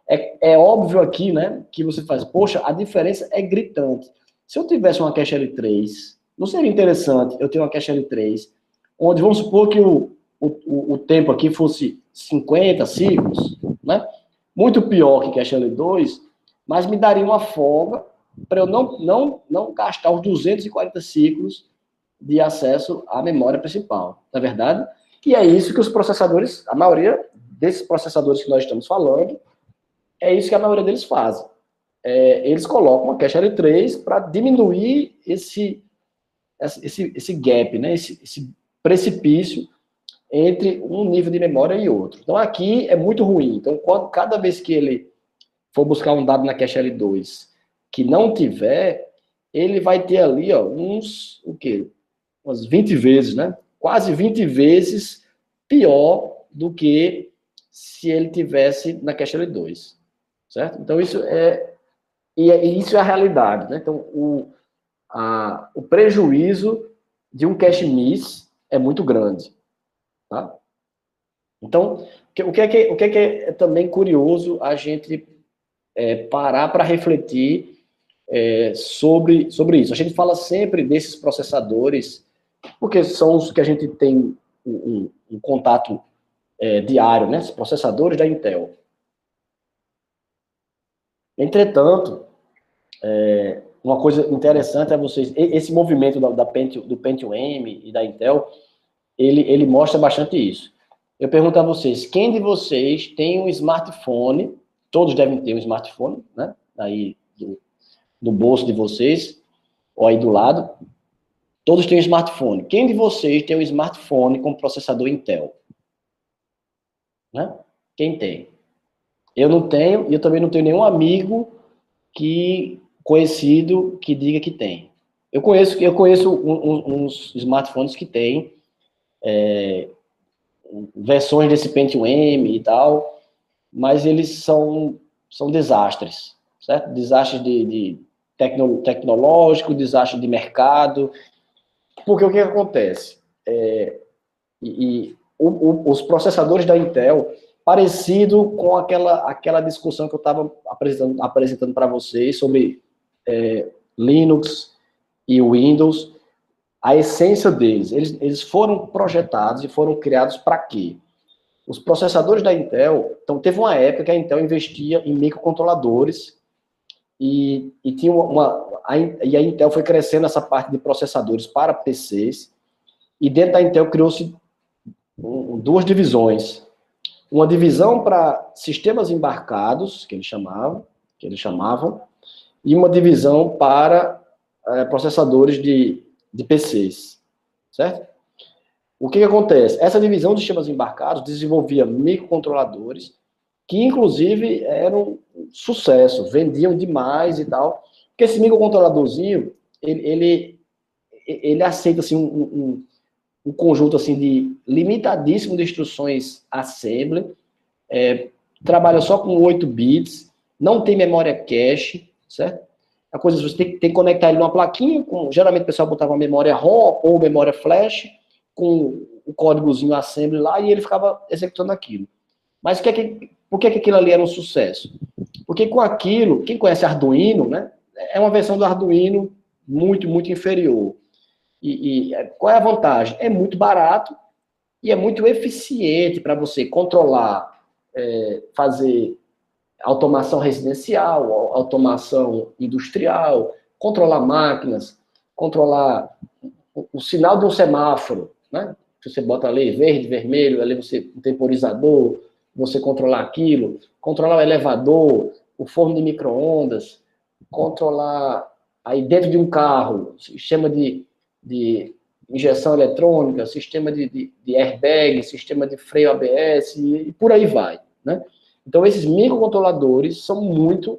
É óbvio aqui, né, que você faz, poxa, a diferença é gritante. Se eu tivesse uma cache L3, não seria interessante eu ter uma cache L3, onde vamos supor que o tempo aqui fosse 50 ciclos, né? Muito pior que cache L2, mas me daria uma folga para eu não gastar os 240 ciclos de acesso à memória principal, na verdade? E é isso que os processadores, a maioria desses processadores que nós estamos falando, é isso que a maioria deles fazem. Eles colocam uma cache L3 para diminuir esse gap, né? Esse precipício entre um nível de memória e outro. Então, aqui é muito ruim. Então, cada vez que ele for buscar um dado na cache L2 que não tiver, ele vai ter ali, ó, umas 20 vezes, né? Quase 20 vezes pior do que se ele tivesse na cache L2, certo? Então, isso é a realidade, né? Então, o prejuízo de um cache miss é muito grande, tá? Então, o que é também curioso a gente parar para refletir sobre isso. A gente fala sempre desses processadores, porque são os que a gente tem um contato diário, né? Os processadores da Intel. Entretanto, uma coisa interessante é esse movimento do Pentium M e da Intel, ele mostra bastante isso. Eu pergunto a vocês, quem de vocês tem um smartphone? Todos devem ter um smartphone, né? Aí no bolso de vocês, ou aí do lado. Todos têm um smartphone. Quem de vocês tem um smartphone com processador Intel? Né? Quem tem? Eu não tenho, e eu também não tenho nenhum amigo conhecido que diga que tem. Eu conheço uns smartphones que têm versões desse Pentium M e tal, mas eles são desastres, certo? Desastres de tecnológico, desastre de mercado, porque o que acontece? Os processadores da Intel, parecido com aquela discussão que eu estava apresentando para vocês sobre Linux e Windows, a essência deles, eles foram projetados e foram criados para quê? Os processadores da Intel, então teve uma época que a Intel investia em microcontroladores e a Intel foi crescendo essa parte de processadores para PCs, e dentro da Intel criou-se duas divisões. Uma divisão para sistemas embarcados, que eles chamavam, e uma divisão para processadores de PCs, certo? O que acontece? Essa divisão de sistemas embarcados desenvolvia microcontroladores que, inclusive, eram um sucesso, vendiam demais e tal, porque esse microcontroladorzinho, ele aceita assim, um conjunto assim, de limitadíssimo de instruções assembly, trabalha só com 8 bits, não tem memória cache, certo? A coisa você tem que conectar ele numa plaquinha, geralmente o pessoal botava uma memória ROM ou memória flash, com o códigozinho assembly lá, e ele ficava executando aquilo. Mas por que aquilo ali era um sucesso? Porque com aquilo, quem conhece Arduino, né, é uma versão do Arduino muito, muito inferior. E qual é a vantagem? É muito barato e é muito eficiente para você controlar, fazer automação residencial, automação industrial, controlar máquinas, controlar o sinal de um semáforo, né? Você bota ali verde, vermelho, ali você um temporizador, você controlar aquilo, controlar o elevador, o forno de micro-ondas, controlar aí dentro de um carro, sistema de injeção eletrônica, sistema de airbag, sistema de freio ABS e por aí vai, né? Então, esses microcontroladores são muito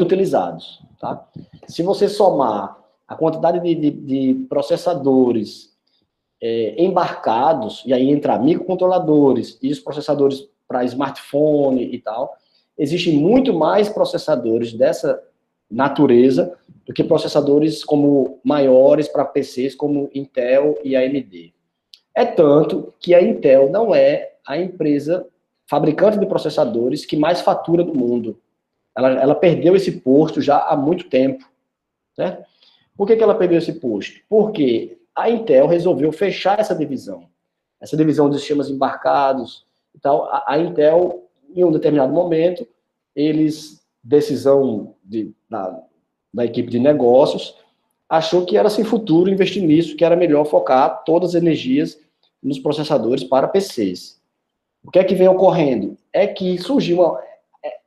utilizados, tá? Se você somar a quantidade de processadores embarcados, e aí entra microcontroladores e os processadores para smartphone e tal, existem muito mais processadores dessa natureza do que processadores como maiores para PCs como Intel e AMD. É tanto que a Intel não é a empresa fabricante de processadores que mais fatura do mundo. Ela perdeu esse posto já há muito tempo, certo? Por que ela perdeu esse posto? Porque a Intel resolveu fechar essa divisão de sistemas embarcados e tal. A Intel, em um determinado momento, decisão da equipe de negócios, achou que era sem futuro investir nisso, que era melhor focar todas as energias nos processadores para PCs. O que é que vem ocorrendo? É que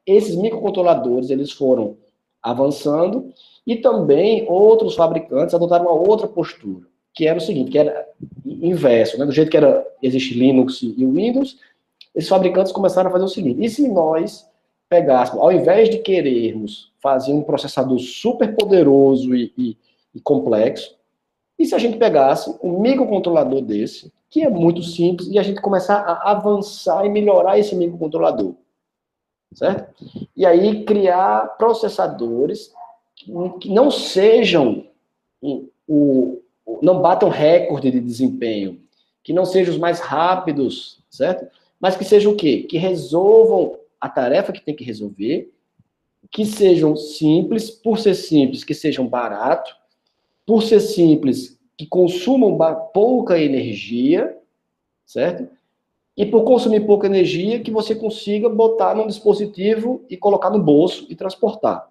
esses microcontroladores, eles foram avançando, e também outros fabricantes adotaram uma outra postura, que era o seguinte, que era inverso, né? Do jeito que existe Linux e Windows, esses fabricantes começaram a fazer o seguinte: e se nós pegássemos, ao invés de querermos fazer um processador super poderoso e complexo, e se a gente pegasse um microcontrolador desse, que é muito simples, e a gente começar a avançar e melhorar esse microcontrolador, certo? E aí criar processadores que não sejam, não batam recorde de desempenho, que não sejam os mais rápidos, certo? Mas que sejam o quê? Que resolvam a tarefa que tem que resolver, que sejam simples, por ser simples, que sejam baratos, por ser simples, que consumam pouca energia, certo? E por consumir pouca energia, que você consiga botar num dispositivo e colocar no bolso e transportar.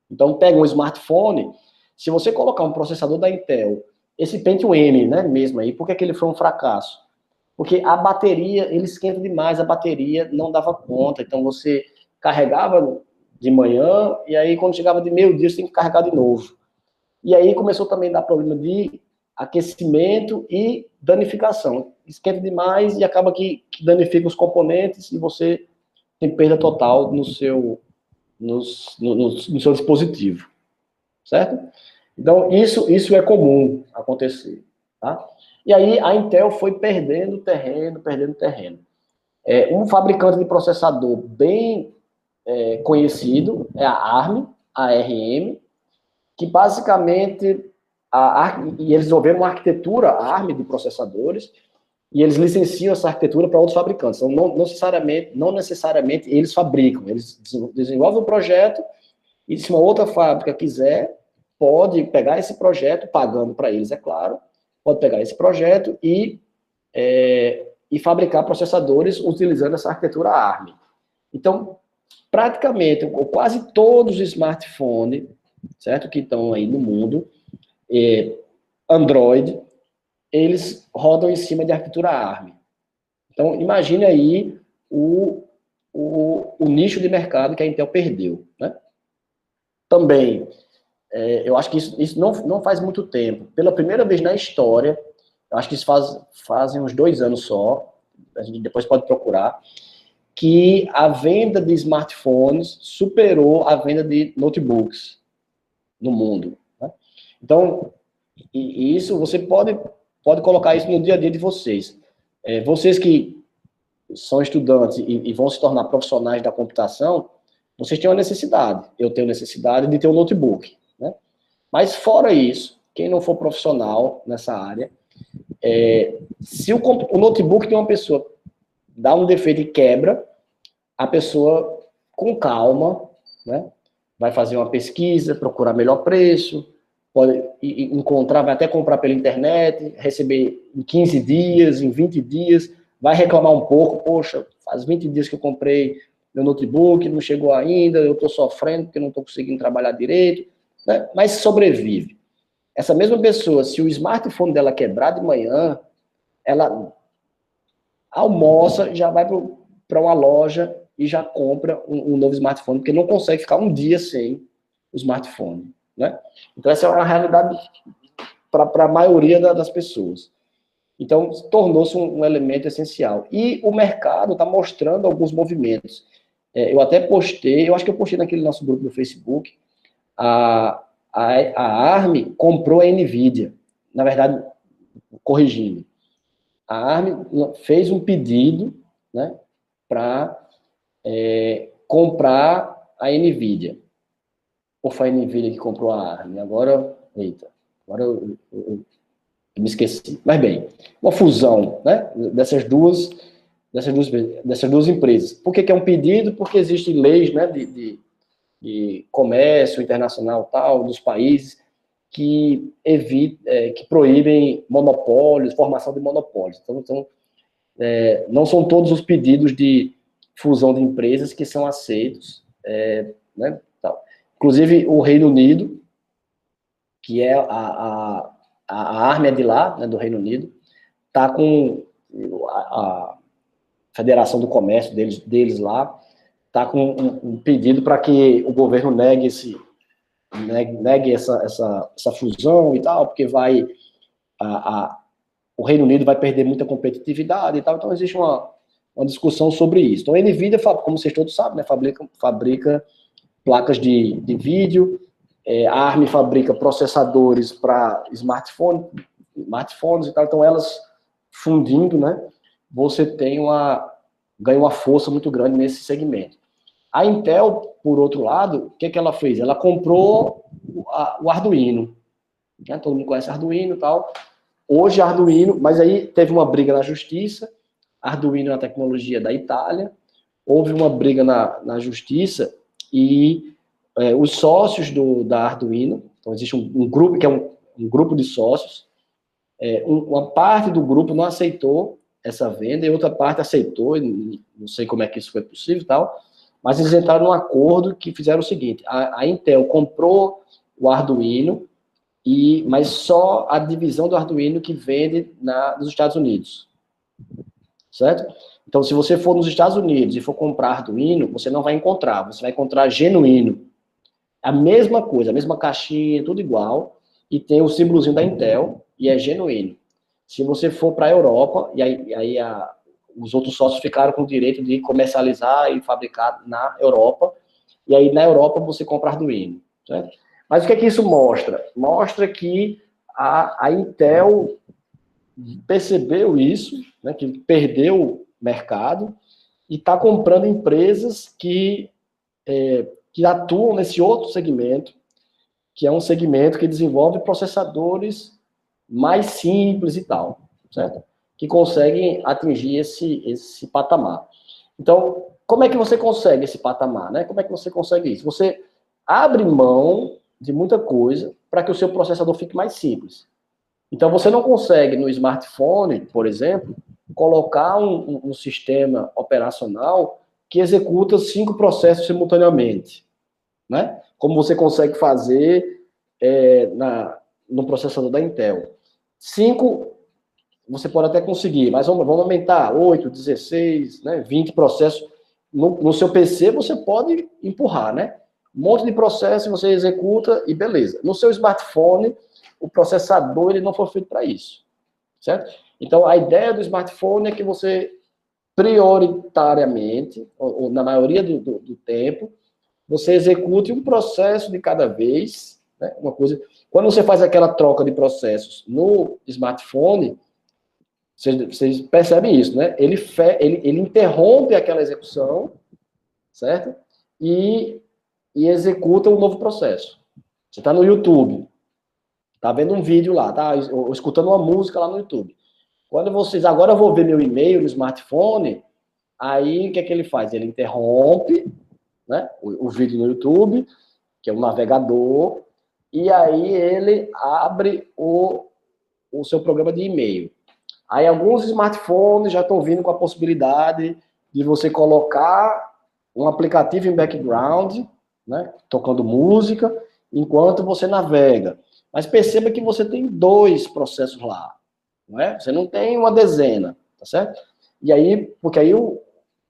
Então, pega um smartphone, se você colocar um processador da Intel, esse Pentium M, né, mesmo aí, por que ele foi um fracasso? Porque a bateria, ele esquenta demais, a bateria não dava conta, então você carregava de manhã, e aí quando chegava de meio-dia, você tem que carregar de novo. E aí começou também a dar problema de aquecimento e danificação. Esquenta demais e acaba que danifica os componentes e você tem perda total no seu dispositivo, certo? Então, isso é comum acontecer, tá? E aí a Intel foi perdendo terreno. Um fabricante de processador bem conhecido é a ARM, que basicamente, e eles desenvolveram uma arquitetura ARM de processadores, e eles licenciam essa arquitetura para outros fabricantes. Então, não necessariamente eles fabricam, eles desenvolvem um projeto, e se uma outra fábrica quiser, pode pegar esse projeto, pagando para eles, é claro, pode pegar esse projeto e fabricar processadores utilizando essa arquitetura ARM. Então, praticamente, quase todos os smartphones, certo, que estão aí no mundo, Android, eles rodam em cima de arquitetura ARM. Então, imagine aí o nicho de mercado que a Intel perdeu, né? Também, eu acho que isso não faz muito tempo. Pela primeira vez na história, eu acho que isso fazem uns 2 anos só, a gente depois pode procurar, que a venda de smartphones superou a venda de notebooks no mundo, né? Então, e isso você pode colocar isso no dia a dia de vocês. Vocês que são estudantes e vão se tornar profissionais da computação, vocês têm uma necessidade. Eu tenho necessidade de ter um notebook, né? Mas fora isso, quem não for profissional nessa área, se o notebook de uma pessoa dá um defeito e quebra, a pessoa, com calma, né, vai fazer uma pesquisa, procurar melhor preço, pode encontrar, vai até comprar pela internet, receber em 15 dias, em 20 dias, vai reclamar um pouco, poxa, faz 20 dias que eu comprei meu notebook, não chegou ainda, eu estou sofrendo porque não estou conseguindo trabalhar direito, né? Mas sobrevive. Essa mesma pessoa, se o smartphone dela quebrar de manhã, ela almoça, já vai para uma loja e já compra um novo smartphone, porque não consegue ficar um dia sem o smartphone, né? Então, essa é uma realidade para a maioria das pessoas. Então, tornou-se um elemento essencial. E o mercado está mostrando alguns movimentos. Eu até postei, eu acho que eu postei naquele nosso grupo do Facebook, a a ARM comprou a NVIDIA. Na verdade, corrigindo, a ARM fez um pedido, né, para comprar a NVIDIA. Ou foi a NVIDIA que comprou a ARM? Agora eu me esqueci. Mas bem, uma fusão, né, dessas duas empresas. Por que é um pedido? Porque existem leis, né, de comércio internacional tal, dos países, que proíbem monopólios, formação de monopólios. Então não são todos os pedidos de fusão de empresas que são aceitos, né, tal. Inclusive, o Reino Unido, que é a ARM é de lá, né, do Reino Unido, está com a Federação do Comércio deles lá, está com um pedido para que o governo negue essa fusão e tal, porque o Reino Unido vai perder muita competitividade e tal, então existe uma discussão sobre isso. Então a NVIDIA, como vocês todos sabem, né, fabrica placas de vídeo, a ARM fabrica processadores para smartphones e tal, então elas fundindo, né, você ganha uma força muito grande nesse segmento. A Intel, por outro lado, o que ela fez? Ela comprou o Arduino, né, todo mundo conhece Arduino e tal. Hoje Arduino, mas aí teve uma briga na justiça, Arduino é uma tecnologia da Itália, houve uma briga na justiça e os sócios da Arduino, então existe um grupo que é um grupo de sócios, uma parte do grupo não aceitou essa venda e outra parte aceitou, não sei como é que isso foi possível e tal, mas eles entraram num acordo que fizeram o seguinte, a Intel comprou o Arduino, mas só a divisão do Arduino que vende nos Estados Unidos, certo? Então, se você for nos Estados Unidos e for comprar Arduino, você não vai encontrar, você vai encontrar genuíno. A mesma coisa, a mesma caixinha, tudo igual, e tem o símbolozinho da Intel, e é genuíno. Se você for para a Europa, e aí os outros sócios ficaram com o direito de comercializar e fabricar na Europa, e aí na Europa você compra Arduino, certo? Mas o que é que isso mostra? Mostra que a Intel percebeu isso, né, que perdeu mercado, e está comprando empresas que atuam nesse outro segmento, que é um segmento que desenvolve processadores mais simples e tal, certo? Que conseguem atingir esse patamar. Então, como é que você consegue esse patamar, né? Como é que você consegue isso? Você abre mão de muita coisa para que o seu processador fique mais simples. Então, você não consegue, no smartphone, por exemplo, colocar um sistema operacional que executa 5 processos simultaneamente, né? Como você consegue fazer no processador da Intel. 5, você pode até conseguir, mas vamos aumentar, 8, 16, né, 20 processos. No seu PC, você pode empurrar, né? Um monte de processos você executa e beleza. No seu smartphone, o processador ele não foi feito para isso, certo? Então, a ideia do smartphone é que você, prioritariamente, ou na maioria do tempo, você execute um processo de cada vez, né? Uma coisa. Quando você faz aquela troca de processos no smartphone, vocês percebem isso, né? Ele interrompe aquela execução, certo? E executa um novo processo. Você está no YouTube, está vendo um vídeo lá, tá? Ou escutando uma música lá no YouTube. Quando agora eu vou ver meu e-mail no smartphone, aí o que é que ele faz? Ele interrompe, né, o vídeo no YouTube, que é um navegador, e aí ele abre o seu programa de e-mail. Aí alguns smartphones já estão vindo com a possibilidade de você colocar um aplicativo em background, né, tocando música, enquanto você navega. Mas perceba que você tem 2 processos lá, não é? Você não tem uma dezena, tá certo? E aí, porque aí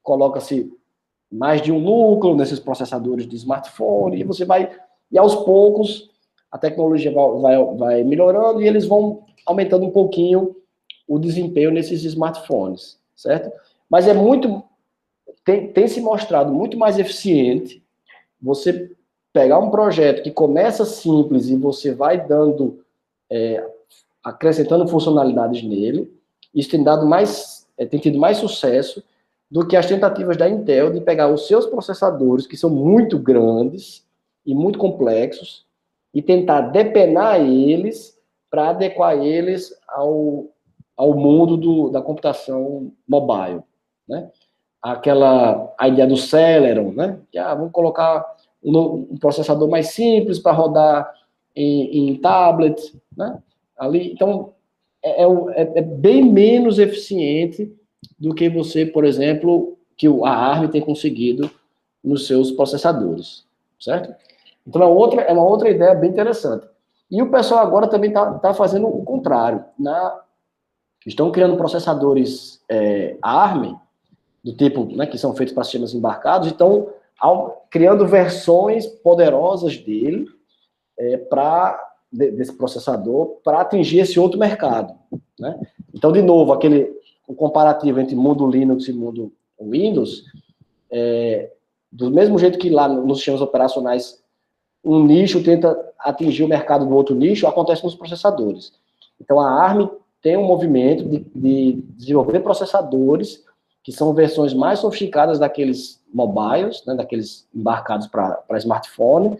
coloca-se mais de um núcleo nesses processadores de smartphone, e você vai, e aos poucos, a tecnologia vai melhorando e eles vão aumentando um pouquinho o desempenho nesses smartphones, certo? Mas tem se mostrado muito mais eficiente você pegar um projeto que começa simples e você vai dando, acrescentando funcionalidades nele, isso tem dado tem tido mais sucesso do que as tentativas da Intel de pegar os seus processadores, que são muito grandes e muito complexos, e tentar depenar eles para adequar eles ao mundo da computação mobile, né? A ideia do Celeron, né? Que, vamos colocar um processador mais simples para rodar em tablet, né? Ali, então, é bem menos eficiente do que você, por exemplo, que a ARM tem conseguido nos seus processadores, certo? Então, é uma outra ideia bem interessante. E o pessoal agora também está fazendo o contrário. Estão criando processadores ARM, do tipo, né, que são feitos para sistemas embarcados, e estão criando versões poderosas desse processador para atingir esse outro mercado, né? Então, de novo, o comparativo entre mundo Linux e mundo Windows, do mesmo jeito que lá nos sistemas operacionais um nicho tenta atingir o mercado do outro nicho, acontece nos processadores. Então, a ARM tem um movimento de desenvolver processadores que são versões mais sofisticadas daqueles mobiles, né, daqueles embarcados para smartphone,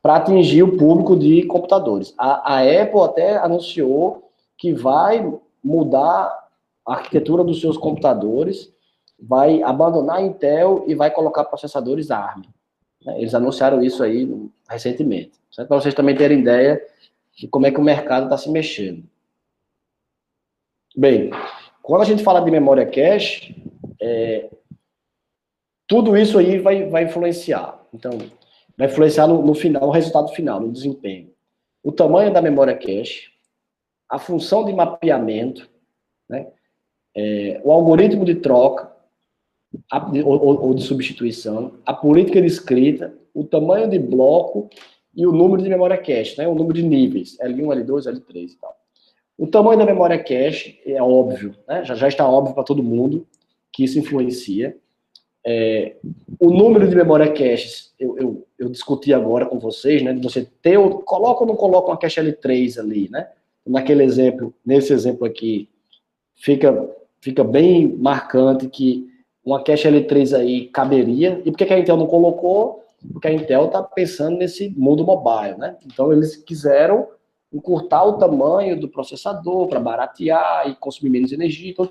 para atingir o público de computadores. A Apple até anunciou que vai mudar a arquitetura dos seus computadores, vai abandonar a Intel e vai colocar processadores ARM. Eles anunciaram isso aí recentemente, para vocês também terem ideia de como é que o mercado está se mexendo. Bem, quando a gente fala de memória cache, tudo isso aí vai influenciar. Então, vai influenciar no final, no resultado final, no desempenho. O tamanho da memória cache, a função de mapeamento, né, o algoritmo de troca ou de substituição, a política de escrita, o tamanho de bloco e o número de memória cache, né, o número de níveis, L1, L2, L3 e tal. O tamanho da memória cache é óbvio, né, já está óbvio para todo mundo que isso influencia. O número de memória caches, eu discuti agora com vocês, né, de você ter, coloca ou não coloca uma cache L3 ali, né, nesse exemplo aqui, fica bem marcante que uma cache L3 aí caberia, e por que a Intel não colocou? Porque a Intel está pensando nesse mundo mobile, né, então eles quiseram encurtar o tamanho do processador para baratear e consumir menos energia, então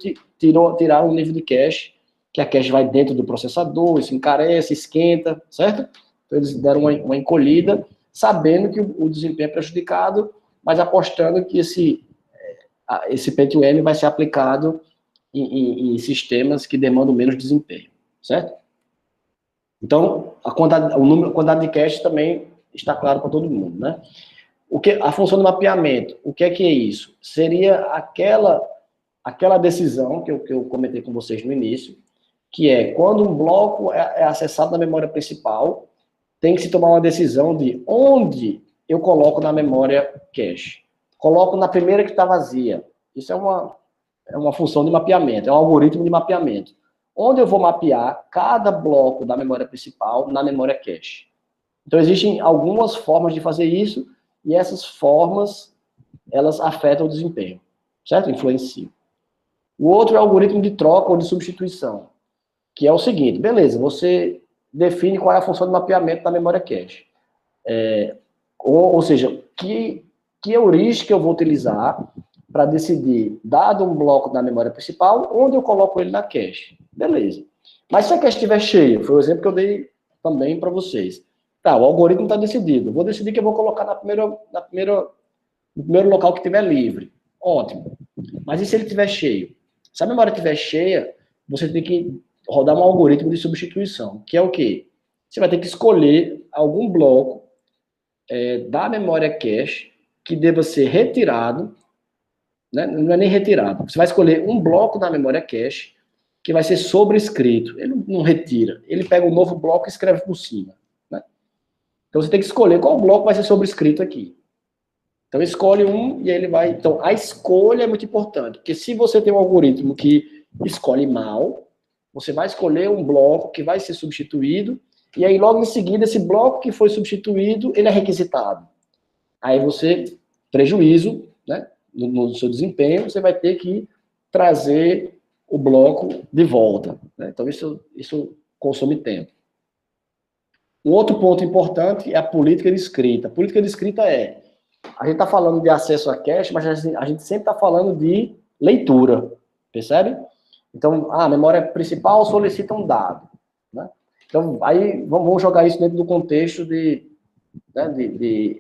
tiraram um nível de cache, que a cache vai dentro do processador, isso encarece, esquenta, certo? Então eles deram uma encolhida, sabendo que o desempenho é prejudicado, mas apostando que esse Pentium vai ser aplicado em sistemas que demandam menos desempenho, certo? Então, a quantidade de cache também está claro para todo mundo, né? A função do mapeamento, o que é isso? Seria aquela decisão que eu comentei com vocês no início, que é quando um bloco é acessado na memória principal, tem que se tomar uma decisão de onde eu coloco na memória cache. Coloco na primeira que está vazia. Isso é uma função de mapeamento, é um algoritmo de mapeamento. Onde eu vou mapear cada bloco da memória principal na memória cache. Então, existem algumas formas de fazer isso, e essas formas, elas afetam o desempenho, certo? Influenciam. O outro é o algoritmo de troca ou de substituição, que é o seguinte, beleza, você define qual é a função de mapeamento da memória cache. Ou seja, que heurística eu vou utilizar para decidir, dado um bloco da memória principal, onde eu coloco ele na cache. Beleza. Mas se a cache estiver cheia, foi o exemplo que eu dei também para vocês. Tá, o algoritmo está decidido. Eu vou decidir que eu vou colocar no primeiro local que estiver livre. Ótimo. Mas e se ele estiver cheio? Se a memória estiver cheia, você tem que rodar um algoritmo de substituição, que é o quê? Você vai ter que escolher algum bloco da memória cache que deva ser retirado, né? Não é nem retirado. Você vai escolher um bloco da memória cache que vai ser sobrescrito. Ele não retira. Ele pega um novo bloco e escreve por cima. Né? Então você tem que escolher qual bloco vai ser sobrescrito aqui. Então escolhe um e aí ele vai... Então a escolha é muito importante, porque se você tem um algoritmo que escolhe mal, você vai escolher um bloco que vai ser substituído E aí, logo em seguida, esse bloco que foi substituído, ele é requisitado. Aí você, prejuízo, né, no seu desempenho, você vai ter que trazer o bloco de volta. Né? Então, isso consome tempo. Um outro ponto importante é a política de escrita. A política de escrita a gente está falando de acesso a cache, mas a gente sempre está falando de leitura, percebe? Então, a memória principal solicita um dado. Né? Então, aí vamos jogar isso dentro do contexto de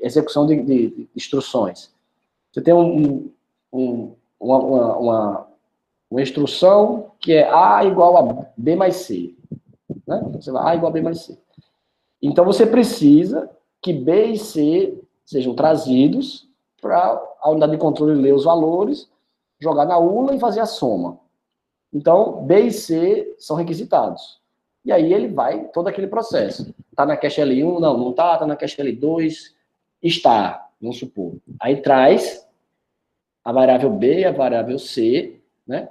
execução de instruções. Você tem uma instrução que é A igual a B mais C. Né? Você vai A igual a B mais C. Então, você precisa que B e C sejam trazidos para a unidade de controle ler os valores, jogar na ULA e fazer a soma. Então, B e C são requisitados. E aí ele vai, todo aquele processo. Está na cache L1? Não está. Está na cache L2? Está, vamos supor. Aí traz a variável B, a variável C, né?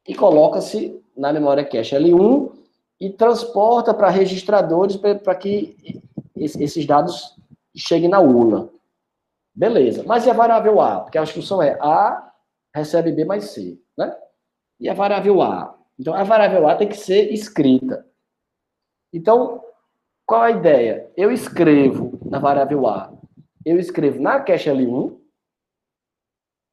E coloca-se na memória cache L1 e transporta para registradores para que esses dados cheguem na ULA. Beleza. Mas e a variável A? Porque a instrução é A recebe B mais C, né? E a variável A? Então, a variável A tem que ser escrita. Então, qual a ideia? Eu escrevo na variável A, eu escrevo na cache L1,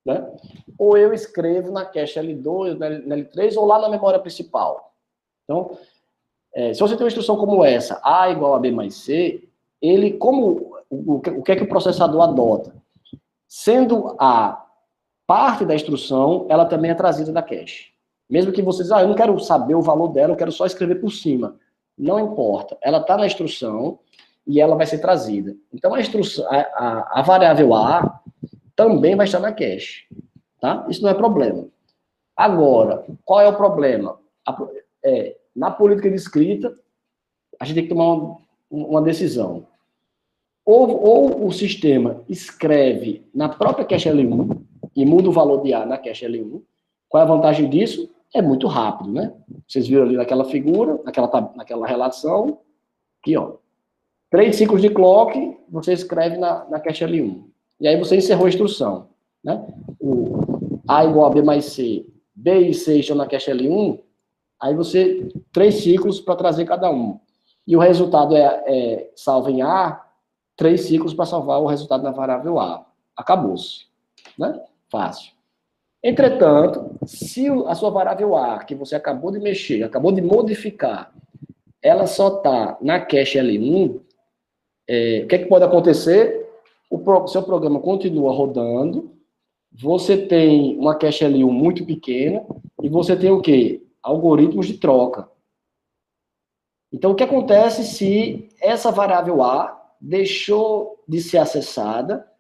né? Ou eu escrevo na cache L2, na L3, ou lá na memória principal. Então, se você tem uma instrução como essa, A igual a B mais C, ele, o que é que o processador adota? Sendo A parte da instrução, ela também é trazida da cache. Mesmo que vocês, eu não quero saber o valor dela, eu quero só escrever por cima. Não importa, ela está na instrução e ela vai ser trazida. Então, a variável A também vai estar na cache. Tá? Isso não é problema. Agora, qual é o problema? Na política de escrita, a gente tem que tomar uma decisão. Ou o sistema escreve na própria cache L1 e muda o valor de A na cache L1. Qual é a vantagem disso? É muito rápido, né? Vocês viram ali naquela figura, naquela relação, aqui, ó. 3 ciclos de clock, você escreve na cache L1. E aí você encerrou a instrução, né? O A igual a B mais C, B e C estão na cache L1, aí você, 3 ciclos para trazer cada um. E o resultado é salvo em A, 3 ciclos para salvar o resultado na variável A. Acabou-se, né? Fácil. Entretanto, se a sua variável A, que você acabou de mexer, acabou de modificar, ela só está na cache L1, o que é que pode acontecer? O seu programa continua rodando, você tem uma cache L1 muito pequena, e você tem o quê? Algoritmos de troca. Então, o que acontece se essa variável A deixou de ser acessada,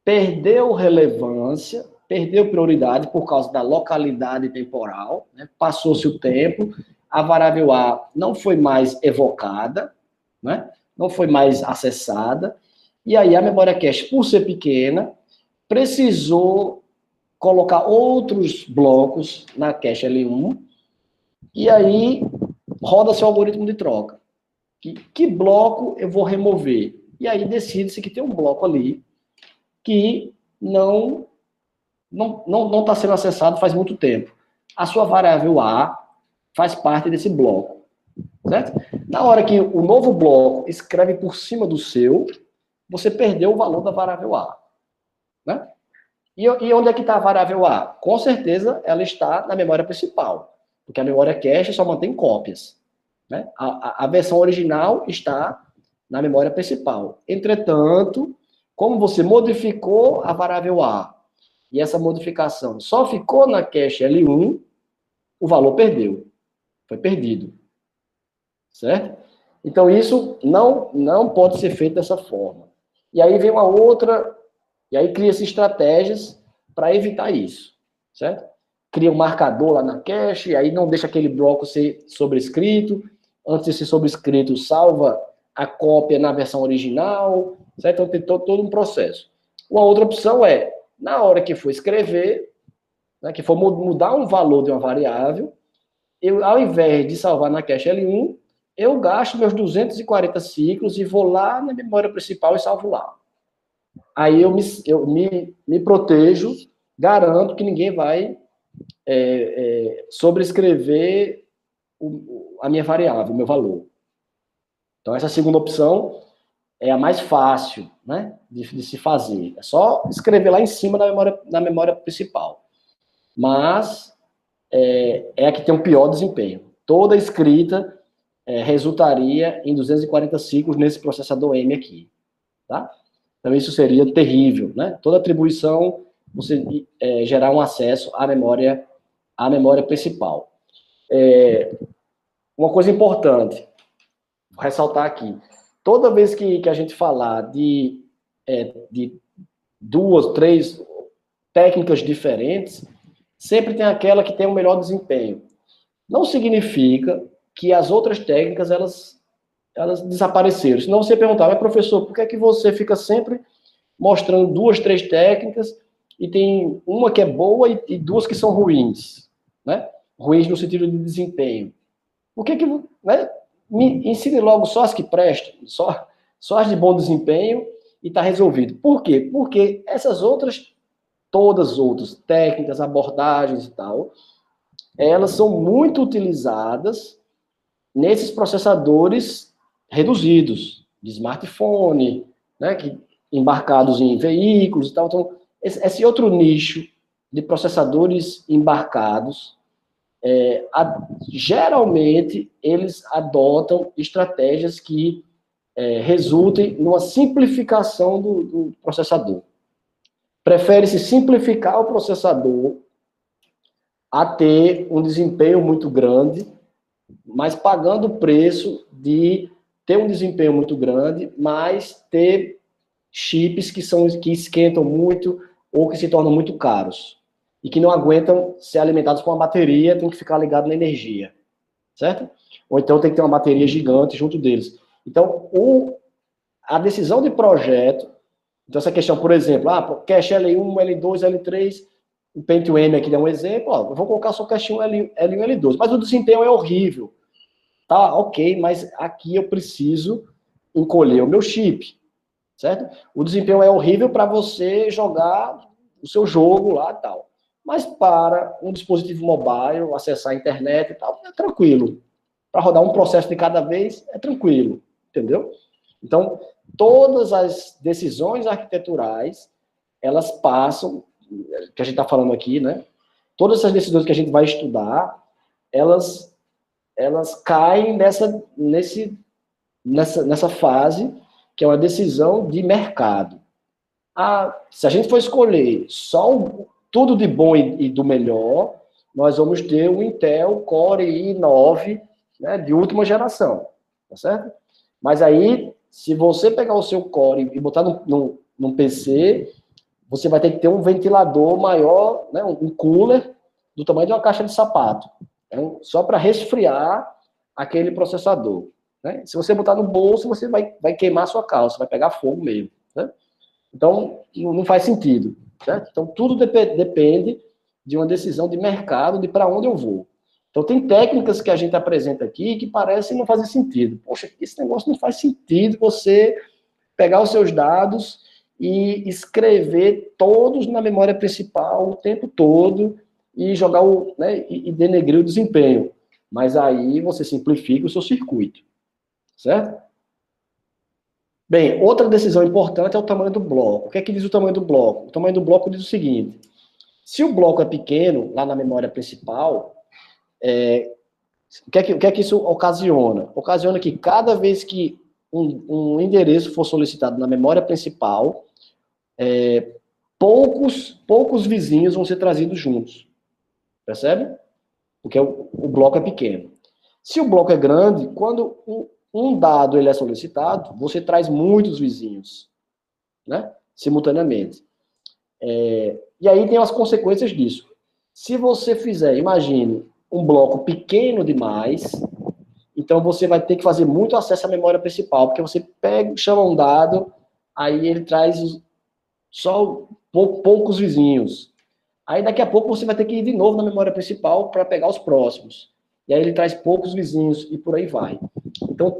perdeu relevância, perdeu prioridade por causa da localidade temporal, né? Passou-se o tempo, a variável A não foi mais evocada, né? Não foi mais acessada, e aí a memória cache, por ser pequena, precisou colocar outros blocos na cache L1, e aí roda seu algoritmo de troca. Que bloco eu vou remover? E aí decide-se que tem um bloco ali que não está sendo acessado faz muito tempo. A sua variável A faz parte desse bloco, certo? Na hora que o novo bloco escreve por cima do seu, você perdeu o valor da variável A, né? E onde é que está a variável A? Com certeza ela está na memória principal, porque a memória cache só mantém cópias, né? A versão original está na memória principal. Entretanto, como você modificou a variável A, e essa modificação só ficou na cache L1, o valor perdeu. Foi perdido. Certo? Então, isso não pode ser feito dessa forma. E aí vem uma outra, e aí cria-se estratégias para evitar isso. Certo? Cria um marcador lá na cache, e aí não deixa aquele bloco ser sobrescrito. Antes de ser sobrescrito, salva a cópia na versão original. Certo? Então, tem todo um processo. Uma outra opção na hora que for escrever, né, que for mudar um valor de uma variável, eu, ao invés de salvar na cache L1, eu gasto meus 240 ciclos e vou lá na memória principal e salvo lá. Aí eu me protejo, garanto que ninguém vai sobrescrever a minha variável, o meu valor. Então, essa segunda opção é a mais fácil, né, de se fazer. É só escrever lá em cima na memória principal. Mas é a que tem o pior desempenho. Toda escrita resultaria em 240 ciclos nesse processador M aqui. Tá? Então, isso seria terrível. Né? Toda atribuição, você gerar um acesso à memória principal. Uma coisa importante, vou ressaltar aqui. Toda vez que a gente falar de 2, 3 técnicas diferentes, sempre tem aquela que tem o melhor desempenho. Não significa que as outras técnicas, elas desapareceram. Senão você perguntar, mas professor, por que é que você fica sempre mostrando 2, 3 técnicas e tem uma que é boa e 2 que são ruins, né? Ruins no sentido de desempenho. Por que né? Me ensine logo só as que prestam, só as de bom desempenho e está resolvido. Por quê? Porque essas outras, todas as outras técnicas, abordagens e tal, elas são muito utilizadas nesses processadores reduzidos, de smartphone, né, embarcados em veículos e tal. Então, esse outro nicho de processadores embarcados, geralmente, eles adotam estratégias que resultem numa simplificação do processador. Prefere-se simplificar o processador a ter um desempenho muito grande, mas pagando o preço de ter um desempenho muito grande, mas ter chips que esquentam muito ou que se tornam muito caros e que não aguentam ser alimentados com uma bateria, tem que ficar ligado na energia, certo? Ou então tem que ter uma bateria gigante junto deles. Então, a decisão de projeto, então essa questão, por exemplo, cache L1, L2, L3, o Pentium M aqui dá um exemplo, eu vou colocar só cache L1, L2, mas o desempenho é horrível. Tá, ok, mas aqui eu preciso encolher o meu chip, certo? O desempenho é horrível para você jogar o seu jogo lá e tal. Mas para um dispositivo mobile, acessar a internet e tal, é tranquilo. Para rodar um processo de cada vez, é tranquilo, entendeu? Então, todas as decisões arquiteturais, elas passam, que a gente está falando aqui, né? Todas essas decisões que a gente vai estudar, elas caem nessa fase, que é uma decisão de mercado. Se a gente for escolher só tudo de bom e do melhor, nós vamos ter o Intel Core i9, né, de última geração, tá certo? Mas aí, se você pegar o seu Core e botar num PC, você vai ter que ter um ventilador maior, né, um cooler do tamanho de uma caixa de sapato. Então, só para resfriar aquele processador. Né? Se você botar no bolso, você vai queimar a sua calça, vai pegar fogo mesmo. Né? Então, não faz sentido. Certo? Então, tudo depende de uma decisão de mercado, de para onde eu vou. Então, tem técnicas que a gente apresenta aqui que parecem não fazer sentido. Poxa, esse negócio não faz sentido você pegar os seus dados e escrever todos na memória principal o tempo todo e jogar e denegrir o desempenho. Mas aí você simplifica o seu circuito, certo? Bem, outra decisão importante é o tamanho do bloco. O que é que diz o tamanho do bloco? O tamanho do bloco diz o seguinte: se o bloco é pequeno, lá na memória principal, o que é que isso ocasiona? Ocasiona que cada vez que um endereço for solicitado na memória principal, poucos vizinhos vão ser trazidos juntos. Percebe? Porque o bloco é pequeno. Se o bloco é grande, quando um dado ele é solicitado, você traz muitos vizinhos, né? Simultaneamente. E aí tem as consequências disso. Se você fizer, imagine, um bloco pequeno demais, então você vai ter que fazer muito acesso à memória principal, porque você chama um dado, aí ele traz só poucos vizinhos. Aí daqui a pouco você vai ter que ir de novo na memória principal para pegar os próximos. e aí ele traz poucos vizinhos e por aí vai. Então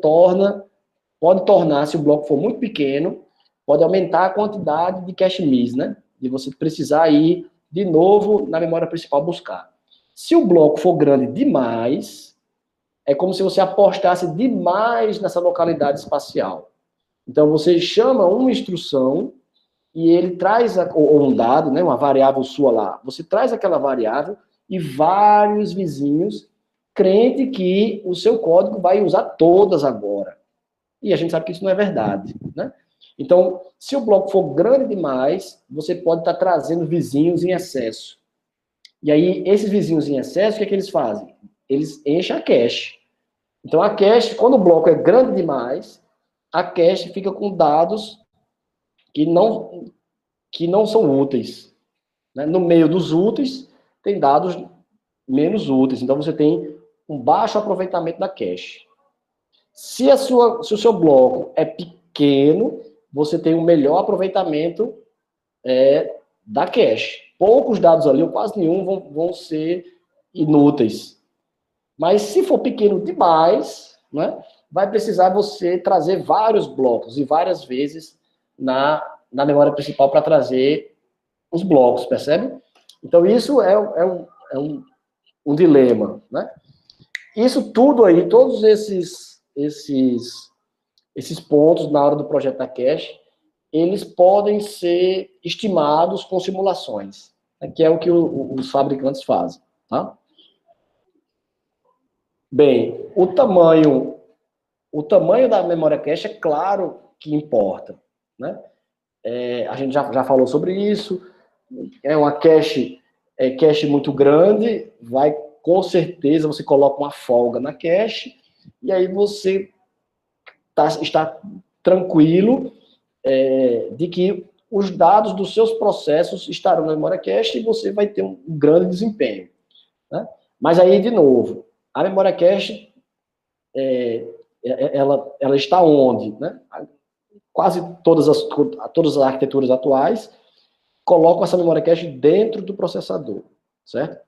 pode tornar, se o bloco for muito pequeno, pode aumentar a quantidade de cache miss, né? De você precisar ir de novo na memória principal buscar. Se o bloco for grande demais, é como se você apostasse demais nessa localidade espacial. Então você chama uma instrução e ele traz, ou um dado, né, uma variável sua lá, você traz aquela variável e vários vizinhos crente que o seu código vai usar todas agora. E a gente sabe que isso não é verdade, né? Então, se o bloco for grande demais, você pode estar trazendo vizinhos em excesso. E aí, esses vizinhos em excesso, o que é que eles fazem? Eles enchem a cache. Então, a cache, quando o bloco é grande demais, a cache fica com dados que não são úteis. Né? No meio dos úteis, tem dados menos úteis. Então, você tem um baixo aproveitamento da cache. Se o seu bloco é pequeno, você tem um melhor aproveitamento da cache. Poucos dados ali, ou quase nenhum, vão ser inúteis. Mas se for pequeno demais, né, vai precisar você trazer vários blocos e várias vezes na memória principal para trazer os blocos, percebe? Então, isso é um dilema, né? Isso tudo aí, todos esses pontos na hora do projeto da cache, eles podem ser estimados com simulações, né, que é o que os fabricantes fazem, tá? Bem, o tamanho da memória cache é claro que importa, né? A gente já falou sobre isso. É uma cache muito grande, com certeza você coloca uma folga na cache e aí você está tranquilo de que os dados dos seus processos estarão na memória cache e você vai ter um grande desempenho, né? Mas aí, de novo, a memória cache, ela está onde? Né? Quase todas as arquiteturas atuais colocam essa memória cache dentro do processador, certo?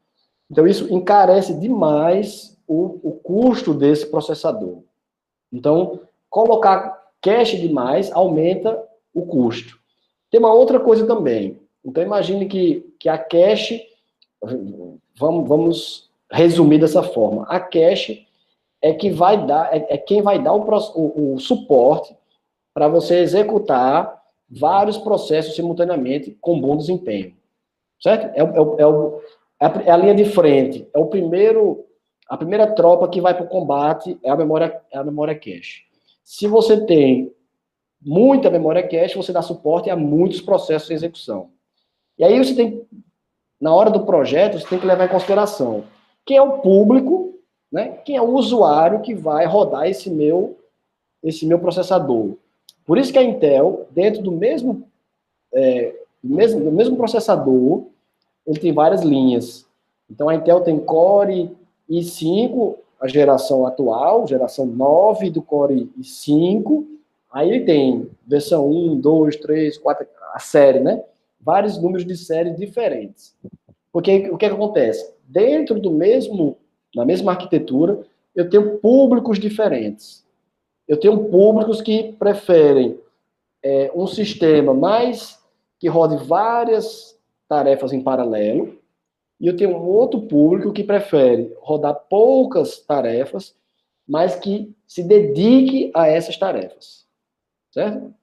Então, isso encarece demais o custo desse processador. Então, colocar cache demais aumenta o custo. Tem uma outra coisa também. Então, imagine que a cache, vamos resumir dessa forma, a cache é quem vai dar o suporte para você executar vários processos simultaneamente com bom desempenho. Certo? É a linha de frente. A primeira tropa que vai para o combate é a memória cache. Se você tem muita memória cache, você dá suporte a muitos processos de execução. E aí você tem, na hora do projeto, você tem que levar em consideração quem é o público, né? Quem é o usuário que vai rodar esse meu processador. Por isso que a Intel, dentro do mesmo processador, ele tem várias linhas. Então, a Intel tem Core i5, a geração atual, geração 9 do Core i5. Aí ele tem versão 1, 2, 3, 4, a série, né? Vários números de série diferentes. Porque o que acontece? Dentro da mesma arquitetura, eu tenho públicos diferentes. Eu tenho públicos que preferem um sistema que rode várias tarefas em paralelo, e eu tenho um outro público que prefere rodar poucas tarefas, mas que se dedique a essas tarefas. Certo?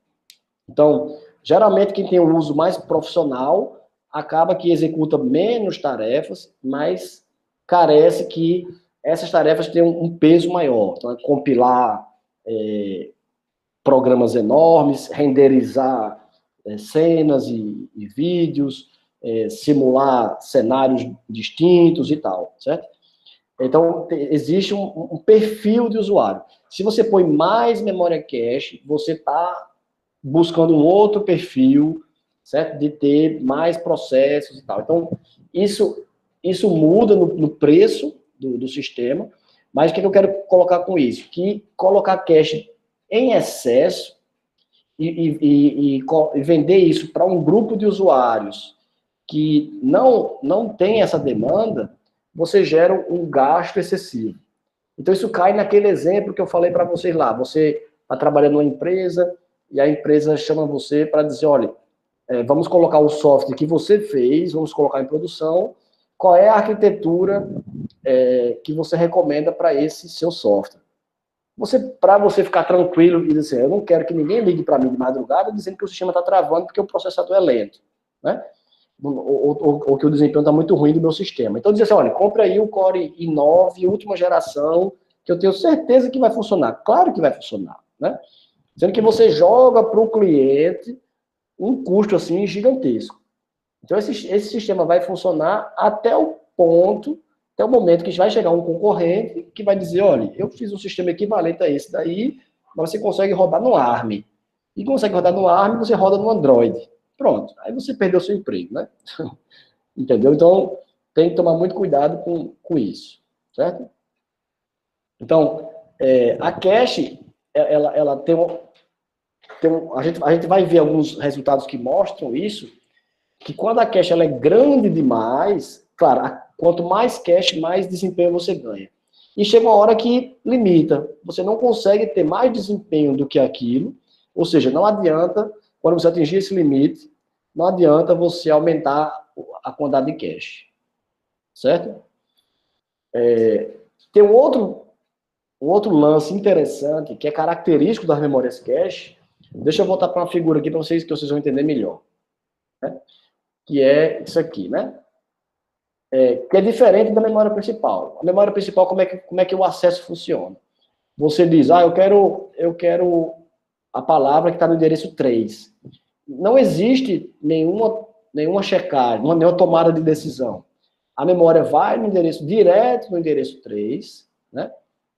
Então, geralmente quem tem um uso mais profissional acaba que executa menos tarefas, mas carece que essas tarefas tenham um peso maior. Então, compilar programas enormes, renderizar cenas e vídeos, simular cenários distintos e tal, certo? Então, existe um perfil de usuário. Se você põe mais memória cache, você está buscando um outro perfil, certo? De ter mais processos e tal. Então, isso muda no preço do sistema, mas o que eu quero colocar com isso? Que colocar cache em excesso e vender isso para um grupo de usuários que não tem essa demanda, você gera um gasto excessivo. Então, isso cai naquele exemplo que eu falei para vocês lá. Você está trabalhando numa empresa e a empresa chama você para dizer, olha, vamos colocar o software que você fez, vamos colocar em produção, qual é a arquitetura que você recomenda para esse seu software. Para você ficar tranquilo e dizer, eu não quero que ninguém ligue para mim de madrugada dizendo que o sistema está travando porque o processador é lento, né? Ou que o desempenho está muito ruim do meu sistema. Então, dizer assim, olha, compre aí o Core i9, última geração, que eu tenho certeza que vai funcionar. Claro que vai funcionar, né? Sendo que você joga para o cliente um custo, assim, gigantesco. Então, esse sistema vai funcionar até o momento que vai chegar um concorrente que vai dizer, olha, eu fiz um sistema equivalente a esse daí, mas você consegue rodar no ARM. E consegue rodar no ARM, você roda no Android. Pronto. Aí você perdeu seu emprego, né? Entendeu? Então, tem que tomar muito cuidado com isso, certo? Então, a cache, ela a gente vai ver alguns resultados que mostram isso, que quando a cache ela é grande demais, claro, quanto mais cache, mais desempenho você ganha. E chega uma hora que limita. Você não consegue ter mais desempenho do que aquilo, ou seja, não adianta, quando você atingir esse limite, não adianta você aumentar a quantidade de cache. Certo? Tem um outro lance interessante, que é característico das memórias cache. Deixa eu voltar para uma figura aqui para vocês, que vocês vão entender melhor. Né? Que é isso aqui, né? Que é diferente da memória principal. A memória principal, como é que o acesso funciona? Você diz, eu quero a palavra que está no endereço 3. Não existe nenhuma checagem, nenhuma tomada de decisão. A memória vai direto no endereço 3, né?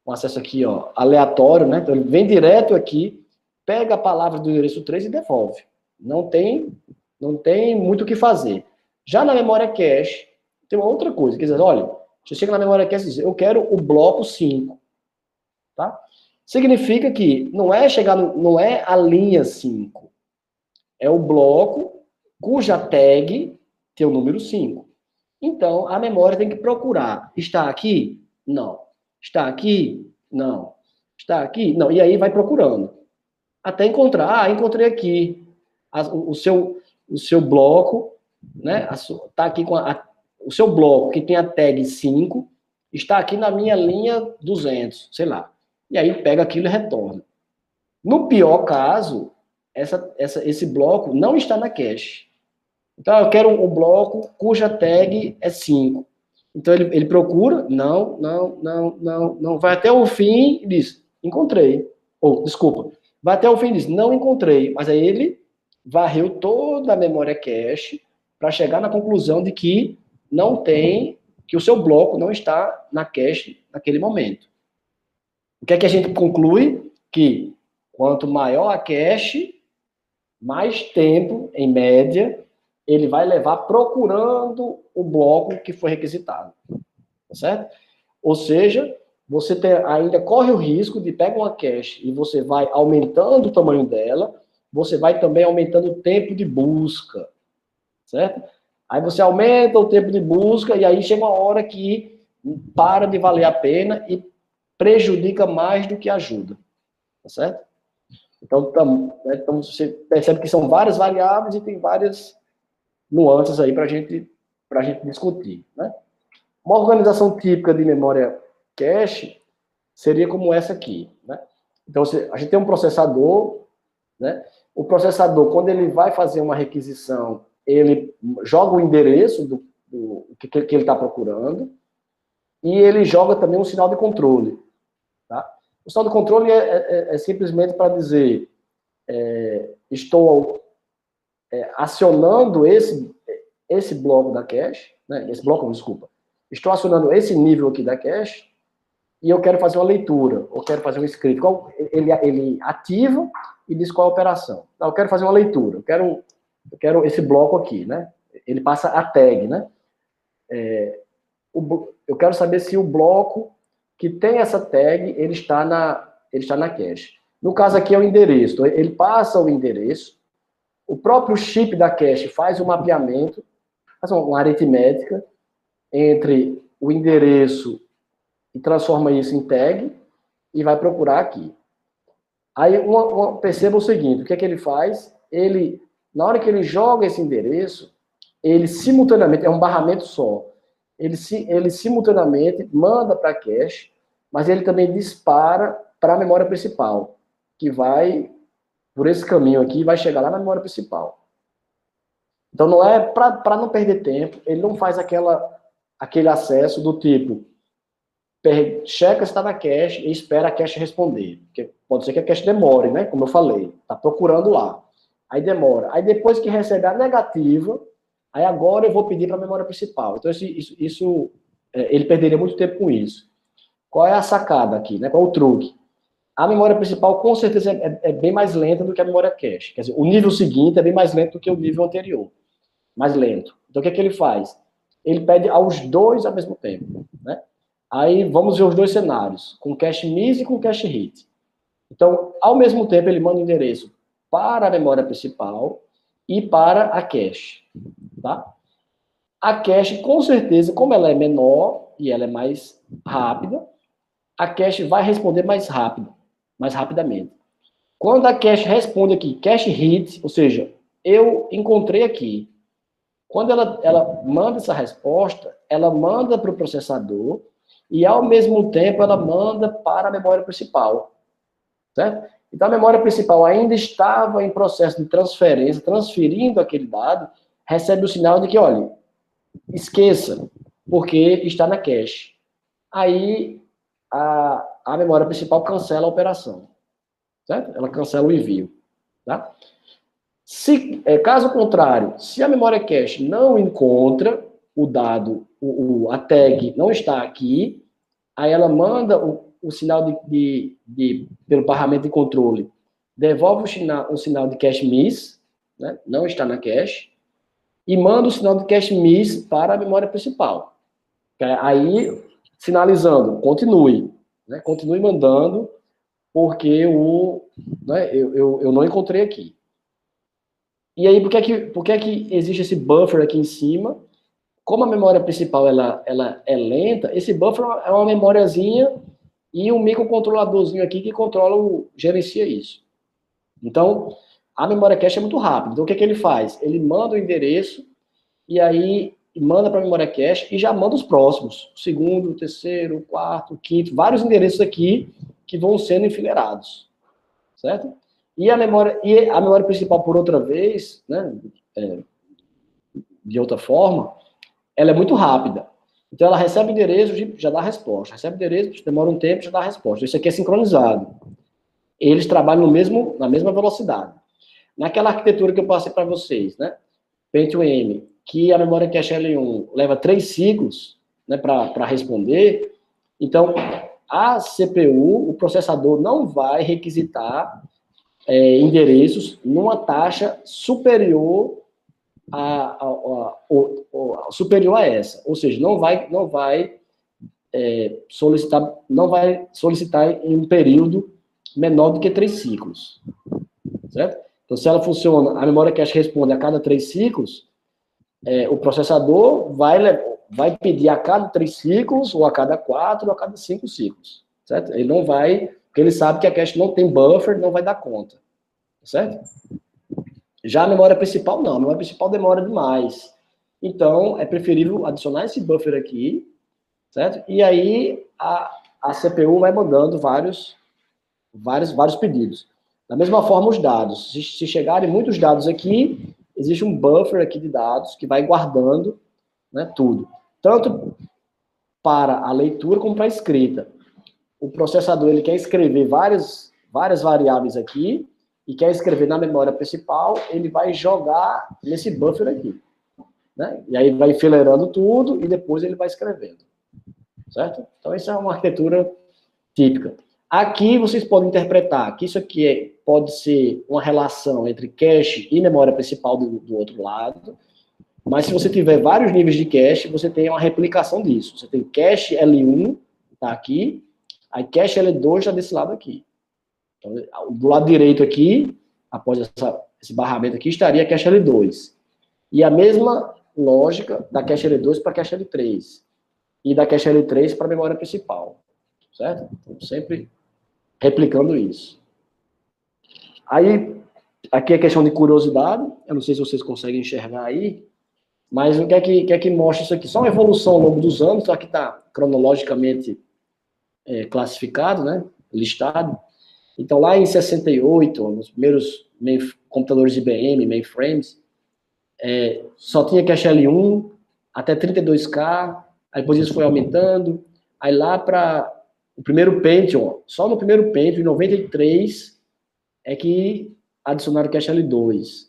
Um acesso aqui, ó, aleatório, né? Então ele vem direto aqui, pega a palavra do endereço 3 e devolve. Não tem muito o que fazer. Já na memória cache, tem uma outra coisa, quer dizer, olha, você chega na memória cache e diz, eu quero o bloco 5, tá? Significa que não é a linha 5, é o bloco cuja tag tem o número 5. Então, a memória tem que procurar. Está aqui? Não. Está aqui? Não. Está aqui? Não. E aí vai procurando. Até encontrar. Encontrei aqui. O seu bloco, né? Está aqui com o seu bloco, que tem a tag 5, está aqui na minha linha 200, sei lá. E aí pega aquilo e retorna. No pior caso, esse bloco não está na cache. Então, eu quero um bloco cuja tag é 5. Então, ele procura, não, vai até o fim e diz, encontrei. Desculpa, vai até o fim e diz, não encontrei. Mas aí ele varreu toda a memória cache para chegar na conclusão de que que o seu bloco não está na cache naquele momento. O que é que a gente conclui? Que quanto maior a cache, mais tempo, em média, ele vai levar procurando o bloco que foi requisitado. Tá certo? Ou seja, você ainda corre o risco de pegar uma cache e você vai aumentando o tamanho dela, você vai também aumentando o tempo de busca. Certo? Aí você aumenta o tempo de busca e aí chega uma hora que para de valer a pena e prejudica mais do que ajuda. Tá certo? Então você percebe que são várias variáveis e tem várias nuances aí para a gente discutir. Né? Uma organização típica de memória cache seria como essa aqui. Né? Então, a gente tem um processador, né? O processador, quando ele vai fazer uma requisição, ele joga o endereço do que ele está procurando e ele joga também um sinal de controle. Tá? O sinal de controle é simplesmente para dizer estou acionando esse bloco da cache, né? Estou acionando esse nível aqui da cache e eu quero fazer uma leitura, ou quero fazer um script. Ele ativa e diz qual a operação. Não, eu quero fazer uma leitura, eu quero esse bloco aqui, né? Ele passa a tag, né? Eu quero saber se o bloco que tem essa tag, ele está na cache. No caso aqui é o endereço. Ele passa o endereço, o próprio chip da cache faz um mapeamento, faz uma aritmética entre o endereço e transforma isso em tag e vai procurar aqui. Aí perceba o seguinte, o que é que ele faz? Ele, na hora que ele joga esse endereço, ele simultaneamente, é um barramento só, ele simultaneamente manda para a cache, mas ele também dispara para a memória principal, que vai, por esse caminho aqui, vai chegar lá na memória principal. Então, não é para não perder tempo, ele não faz aquele acesso do tipo, checa se está na cache e espera a cache responder. Porque pode ser que a cache demore, né? Como eu falei, está procurando lá. Aí demora. Aí depois que recebe a negativa, aí agora eu vou pedir para a memória principal. Então, ele perderia muito tempo com isso. Qual é a sacada aqui, né? Qual é o truque? A memória principal, com certeza, é bem mais lenta do que a memória cache. Quer dizer, o nível seguinte é bem mais lento do que o nível anterior. Mais lento. Então, o que é que ele faz? Ele pede aos dois ao mesmo tempo, né? Aí, vamos ver os dois cenários, com cache miss e com cache hit. Então, ao mesmo tempo, ele manda o endereço para a memória principal e para a cache, tá? A cache, com certeza, como ela é menor e ela é mais rápida, a cache vai responder mais rapidamente. Quando a cache responde aqui, cache hit, ou seja, eu encontrei aqui. Quando ela manda essa resposta, ela manda para o processador e, ao mesmo tempo, ela manda para a memória principal. Certo? Então, a memória principal ainda estava em processo de transferência, transferindo aquele dado, recebe o sinal de que, olha, esqueça, porque está na cache. Aí, a memória principal cancela a operação. Certo? Ela cancela o envio. Tá? Caso contrário, se a memória cache não encontra o dado, a tag não está aqui, aí ela manda o sinal pelo barramento de controle, devolve o sinal de cache miss, né, não está na cache, e manda o sinal de cache miss para a memória principal. Aí, sinalizando, continue, né, continue mandando, porque eu não encontrei aqui. E aí, por que é que existe esse buffer aqui em cima? Como a memória principal ela é lenta, esse buffer é uma memóriazinha e um microcontroladorzinho aqui que gerencia isso. Então, a memória cache é muito rápida. Então, o que é que ele faz? Ele manda o endereço e aí manda para a memória cache e já manda os próximos. O segundo, o terceiro, o quarto, o quinto, vários endereços aqui que vão sendo enfileirados. Certo? E a memória principal, por outra vez, né, de outra forma, ela é muito rápida. Então, ela recebe o endereço, já dá a resposta. Recebe o endereço, demora um tempo, já dá a resposta. Isso aqui é sincronizado. Eles trabalham na mesma velocidade. Naquela arquitetura que eu passei para vocês, né? Pentium M, que a memória cache L1 leva 3 ciclos, né, para responder. Então, a CPU, o processador, não vai requisitar endereços numa taxa superior superior a essa, ou seja, não vai solicitar em um período menor do que 3 ciclos, certo? Então, se ela funciona, a memória cache responde a cada 3 ciclos, o processador vai pedir a cada 3 ciclos, ou a cada 4, ou a cada 5 ciclos, certo? Ele não vai, porque ele sabe que a cache não tem buffer, não vai dar conta, certo? Já a memória principal, não. A memória principal demora demais. Então, é preferível adicionar esse buffer aqui, certo? E aí, a CPU vai mandando vários pedidos. Da mesma forma, os dados. Se chegarem muitos dados aqui, existe um buffer aqui de dados que vai guardando, né, tudo. Tanto para a leitura como para a escrita. O processador ele quer escrever várias variáveis aqui, e quer escrever na memória principal, ele vai jogar nesse buffer aqui. Né? E aí vai enfileirando tudo e depois ele vai escrevendo. Certo? Então, essa é uma arquitetura típica. Aqui vocês podem interpretar que isso aqui pode ser uma relação entre cache e memória principal do outro lado, mas se você tiver vários níveis de cache, você tem uma replicação disso. Você tem cache L1, está aqui, aí cache L2 está desse lado aqui. Então, do lado direito aqui, após esse barramento aqui, estaria a cache L2. E a mesma lógica da cache L2 para a cache L3. E da cache L3 para a memória principal. certo? Então, sempre replicando isso. Aí, aqui é questão de curiosidade, eu não sei se vocês conseguem enxergar aí, mas o que é que mostra isso aqui? Só uma evolução ao longo dos anos, aqui está cronologicamente classificado, né, listado. Então, lá em 68, nos primeiros computadores IBM, mainframes, só tinha cache L1 até 32K, aí depois isso foi aumentando, aí lá para o primeiro Pentium, só no primeiro Pentium, em 93, é que adicionaram cache L2.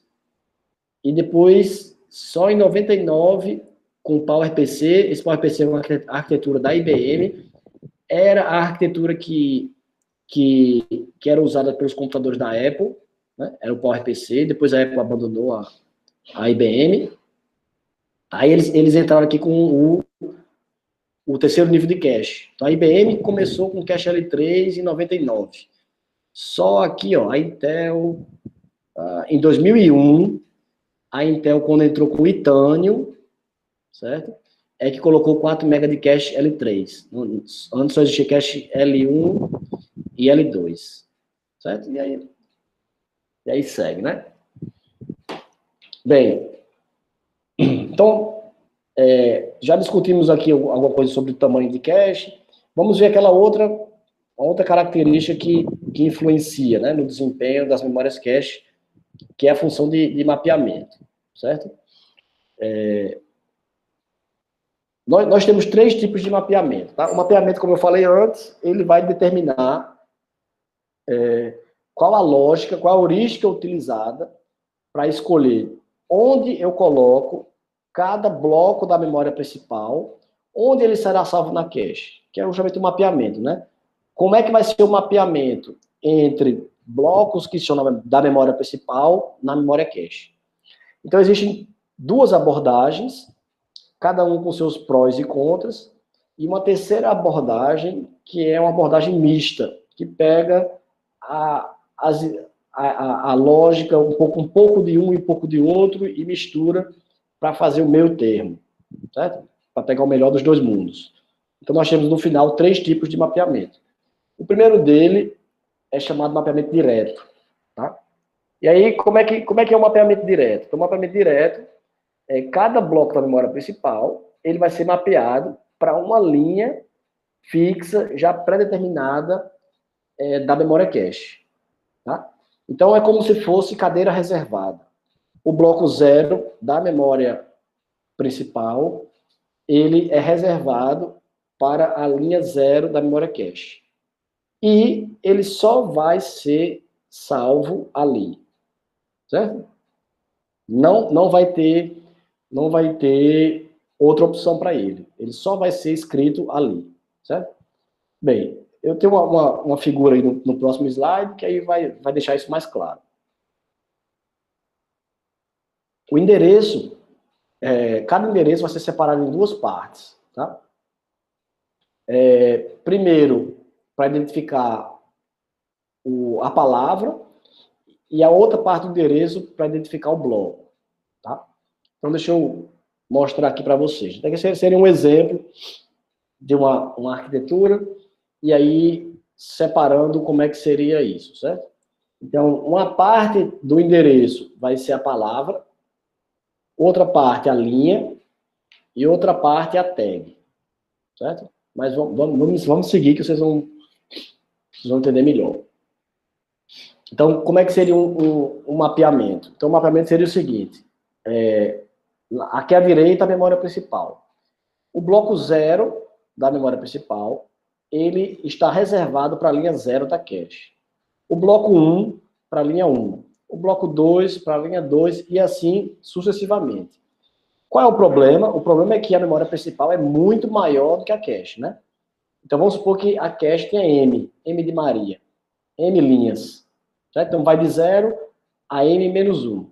E depois, só em 99, com o PowerPC, esse PowerPC é uma arquitetura da IBM, era a arquitetura que era usada pelos computadores da Apple, né? Era o PowerPC, depois a Apple abandonou a IBM. Aí eles entraram aqui com o terceiro nível de cache. Então a IBM começou com cache L3 em 99. Só aqui, ó, a Intel, em 2001, a Intel, quando entrou com o Itanium, certo? É que colocou 4 MB de cache L3. Antes só existia cache L1 e L2. Certo? E aí segue, né? Bem, então, já discutimos aqui alguma coisa sobre o tamanho de cache. Vamos ver aquela outra característica que influencia, né, no desempenho das memórias cache, que é a função de mapeamento, certo? Nós temos 3 tipos de mapeamento. Tá? O mapeamento, como eu falei antes, ele vai determinar qual a lógica, qual a heurística utilizada para escolher onde eu coloco cada bloco da memória principal, onde ele será salvo na cache, que é justamente o mapeamento, né? Como é que vai ser o mapeamento entre blocos que são da memória principal na memória cache? Então, existem 2 abordagens, cada um com seus prós e contras, e uma terceira abordagem, que é uma abordagem mista, que pega a lógica, um pouco de um e um pouco de outro, e mistura para fazer o meio termo, certo? Para pegar o melhor dos 2 mundos. Então, nós temos, no final, 3 tipos de mapeamento. O primeiro dele é chamado mapeamento direto, tá? E aí, como é que é o mapeamento direto? Então, o mapeamento direto cada bloco da memória principal, ele vai ser mapeado para uma linha fixa, já pré-determinada da memória cache. Tá? Então, é como se fosse cadeira reservada. O bloco 0 da memória principal, ele é reservado para a linha 0 da memória cache. E ele só vai ser salvo ali. Certo? Não vai ter outra opção para ele. Ele só vai ser escrito ali, certo? Bem, eu tenho uma figura aí no próximo slide que aí vai deixar isso mais claro. O endereço, cada endereço vai ser separado em 2 partes, tá? Primeiro, para identificar a palavra, e a outra parte do endereço para identificar o bloco, tá? Então, deixa eu mostrar aqui para vocês. Então, esse seria um exemplo de uma arquitetura, e aí separando como é que seria isso, certo? Então, uma parte do endereço vai ser a palavra, outra parte a linha, e outra parte a tag, certo? Mas vamos seguir que vocês vão entender melhor. Então, como é que seria um mapeamento? Então, o mapeamento seria o seguinte, aqui à direita a memória principal. O bloco 0 da memória principal, ele está reservado para a linha 0 da cache. O bloco 1 para a linha 1. O bloco 2 para a linha 2 e assim sucessivamente. Qual é o problema? O problema é que a memória principal é muito maior do que a cache, né? Então vamos supor que a cache tenha M de Maria, M linhas. Certo? Então vai de 0 a M menos 1.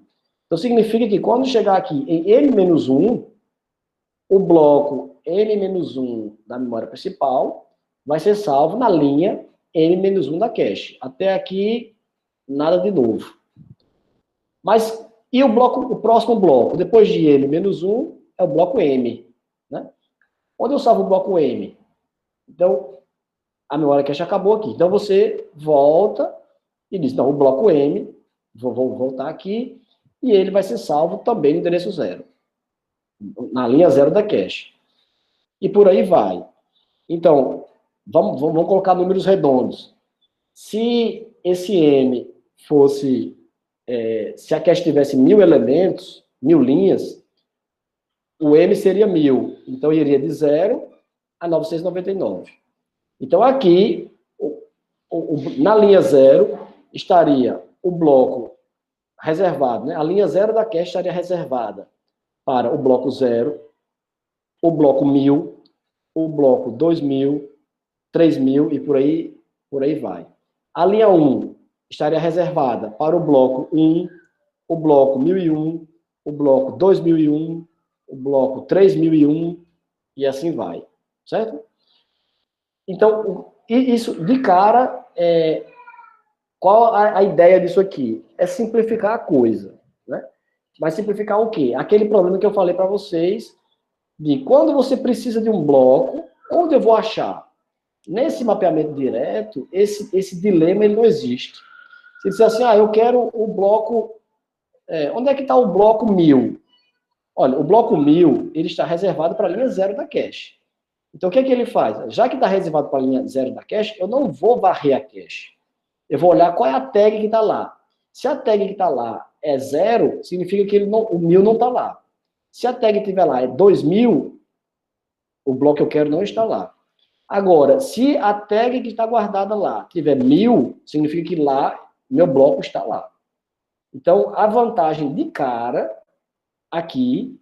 Então significa que quando chegar aqui em M menos 1, o bloco M-1 da memória principal vai ser salvo na linha M-1 da cache. Até aqui, nada de novo. Mas, e o próximo bloco? Depois de M-1, é o bloco M. Né? Onde eu salvo o bloco M? Então, a memória cache acabou aqui. Então, você volta e diz, não, o bloco M, vou voltar aqui, e ele vai ser salvo também no endereço 0, na linha 0 da cache. E por aí vai. Então, vamos colocar números redondos. Se esse M fosse, se a cache tivesse 1000 elementos, 1000 linhas, o M seria 1000. Então, iria de 0 a 999. Então, aqui, na linha 0, estaria o bloco reservado, né? A linha 0 da cache estaria reservada para o bloco 0, o bloco 1000, o bloco 2000, 3000 e por aí vai. A linha 1 estaria reservada para o bloco 1, o bloco 1001, o bloco 2001, o bloco 3001 e assim vai, certo? Então, isso de cara, qual a ideia disso aqui? É simplificar a coisa, né? Mas simplificar o quê? Aquele problema que eu falei para vocês, de quando você precisa de um bloco, onde eu vou achar? Nesse mapeamento direto, esse dilema ele não existe. Se disser assim, eu quero o bloco... onde é que está o bloco 1000? Olha, o bloco 1000, ele está reservado para a linha 0 da cache. Então, o que é que ele faz? Já que está reservado para a linha 0 da cache, eu não vou varrer a cache. Eu vou olhar qual é a tag que está lá. Se a tag que está lá é 0, significa que o 1000 não está lá. Se a tag que estiver lá é 2000, o bloco que eu quero não está lá. Agora, se a tag que está guardada lá tiver 1000, significa que lá, meu bloco está lá. Então, a vantagem de cara aqui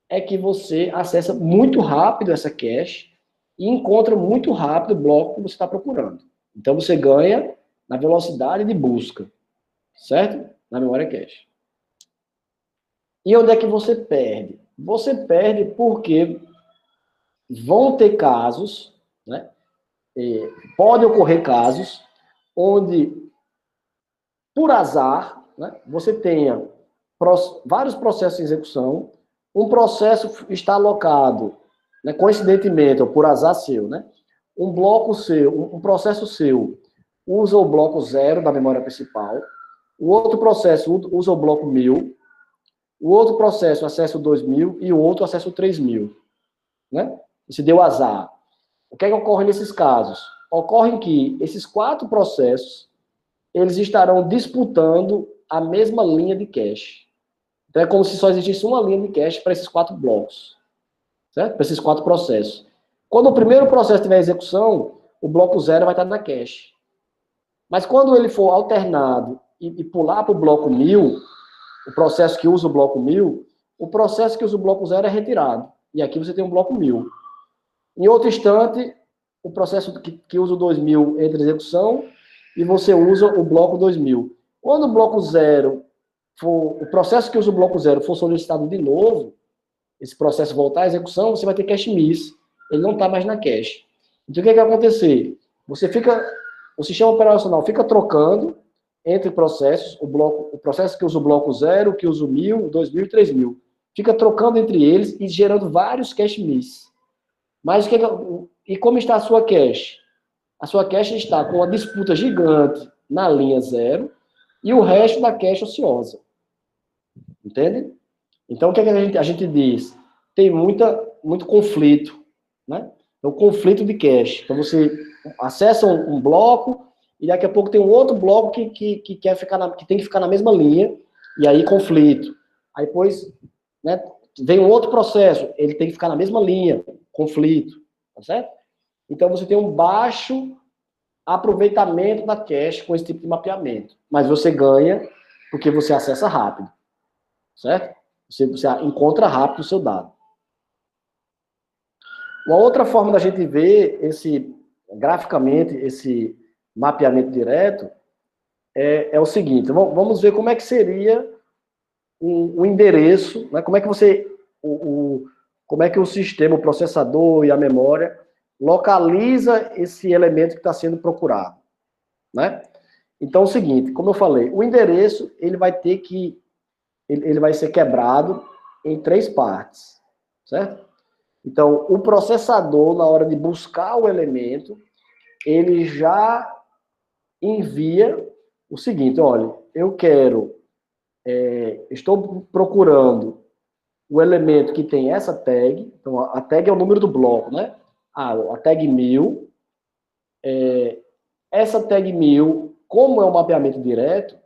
é que você acessa muito rápido essa cache e encontra muito rápido o bloco que você está procurando. Então, você ganha na velocidade de busca, certo? Na memória cache. E onde é que você perde? Você perde porque vão ter casos, né? Pode ocorrer casos onde, por azar, né, você tenha vários processos em execução, um processo está alocado, né, coincidentemente, ou por azar seu, né, um bloco seu, um processo seu usa o bloco 0 da memória principal, o outro processo usa o bloco 1000, o outro processo acessa o 2000 e o outro acessa o 3000. Né? Isso deu azar. O que é que ocorre nesses casos? Ocorre que esses 4 processos, eles estarão disputando a mesma linha de cache. Então, é como se só existisse uma linha de cache para esses 4 blocos. Certo? Para esses 4 processos. Quando o primeiro processo tiver execução, o bloco 0 vai estar na cache. Mas quando ele for alternado e pular para o bloco 1000, o processo que usa o bloco 1000, o processo que usa o bloco 0 é retirado. E aqui você tem um bloco 1000. Em outro instante, o processo que usa o 2000 entra em execução e você usa o bloco 2000. Quando o bloco 0 for, o processo que usa o bloco 0 for solicitado de novo, esse processo voltar à execução, você vai ter cache miss. Ele não está mais na cache. Então, o que vai acontecer? O sistema operacional fica trocando entre processos, o processo que usa o bloco 0, que usa o 1000, o 2000 e 3000. Fica trocando entre eles e gerando vários cache miss. Mas e como está a sua cache? A sua cache está com uma disputa gigante na linha 0 e o resto da cache ociosa. Entende? Então, o que a gente diz? Tem muito conflito, né? É o conflito de cache. Então, você acessa um bloco e daqui a pouco tem um outro bloco que quer ficar que tem que ficar na mesma linha e aí conflito. Aí depois, né, vem um outro processo, ele tem que ficar na mesma linha, conflito, tá certo? Então, você tem um baixo aproveitamento da cache com esse tipo de mapeamento. Mas você ganha porque você acessa rápido, certo? Você encontra rápido o seu dado. Uma outra forma da gente ver graficamente esse mapeamento direto é o seguinte. Vamos ver como é que seria o endereço, né? Como é que como é que o sistema, o processador e a memória localiza esse elemento que está sendo procurado, né? Então, é o seguinte, como eu falei, o endereço ele vai ser quebrado em 3 partes, certo? Então, o processador, na hora de buscar o elemento, ele já envia o seguinte, olha, eu quero, estou procurando o elemento que tem essa tag, então a tag é o número do bloco, né? A tag 1000, essa tag 1000, como é um mapeamento direto,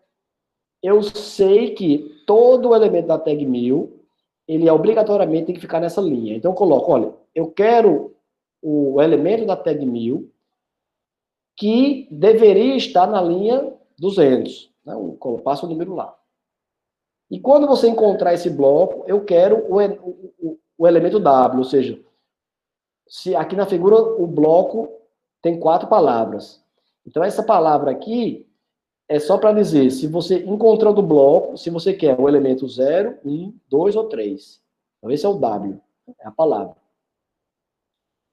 eu sei que todo elemento da tag 1000, ele obrigatoriamente tem que ficar nessa linha. Então eu coloco, olha, eu quero o elemento da tag 1000 que deveria estar na linha 200. Né? Eu passo o número lá. E quando você encontrar esse bloco, eu quero o elemento W, ou seja, se aqui na figura o bloco tem 4 palavras. Então essa palavra aqui é só para dizer, se você encontrando o bloco, se você quer o elemento 0, 1, 2 ou 3. Então esse é o W, é a palavra.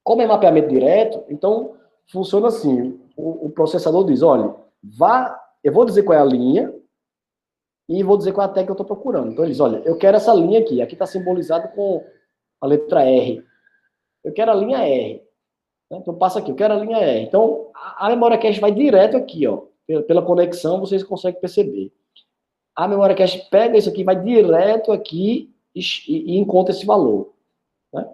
Como é mapeamento direto, então funciona assim, o processador diz, olha, eu vou dizer qual é a linha, e vou dizer qual é a tag que eu estou procurando. Então ele diz, olha, eu quero essa linha aqui está simbolizado com a letra R. Eu quero a linha R. Então passa aqui, eu quero a linha R. Então a memória cache vai direto aqui, ó. Pela conexão vocês conseguem perceber. A memória cache pega isso aqui, vai direto aqui e encontra esse valor. Né?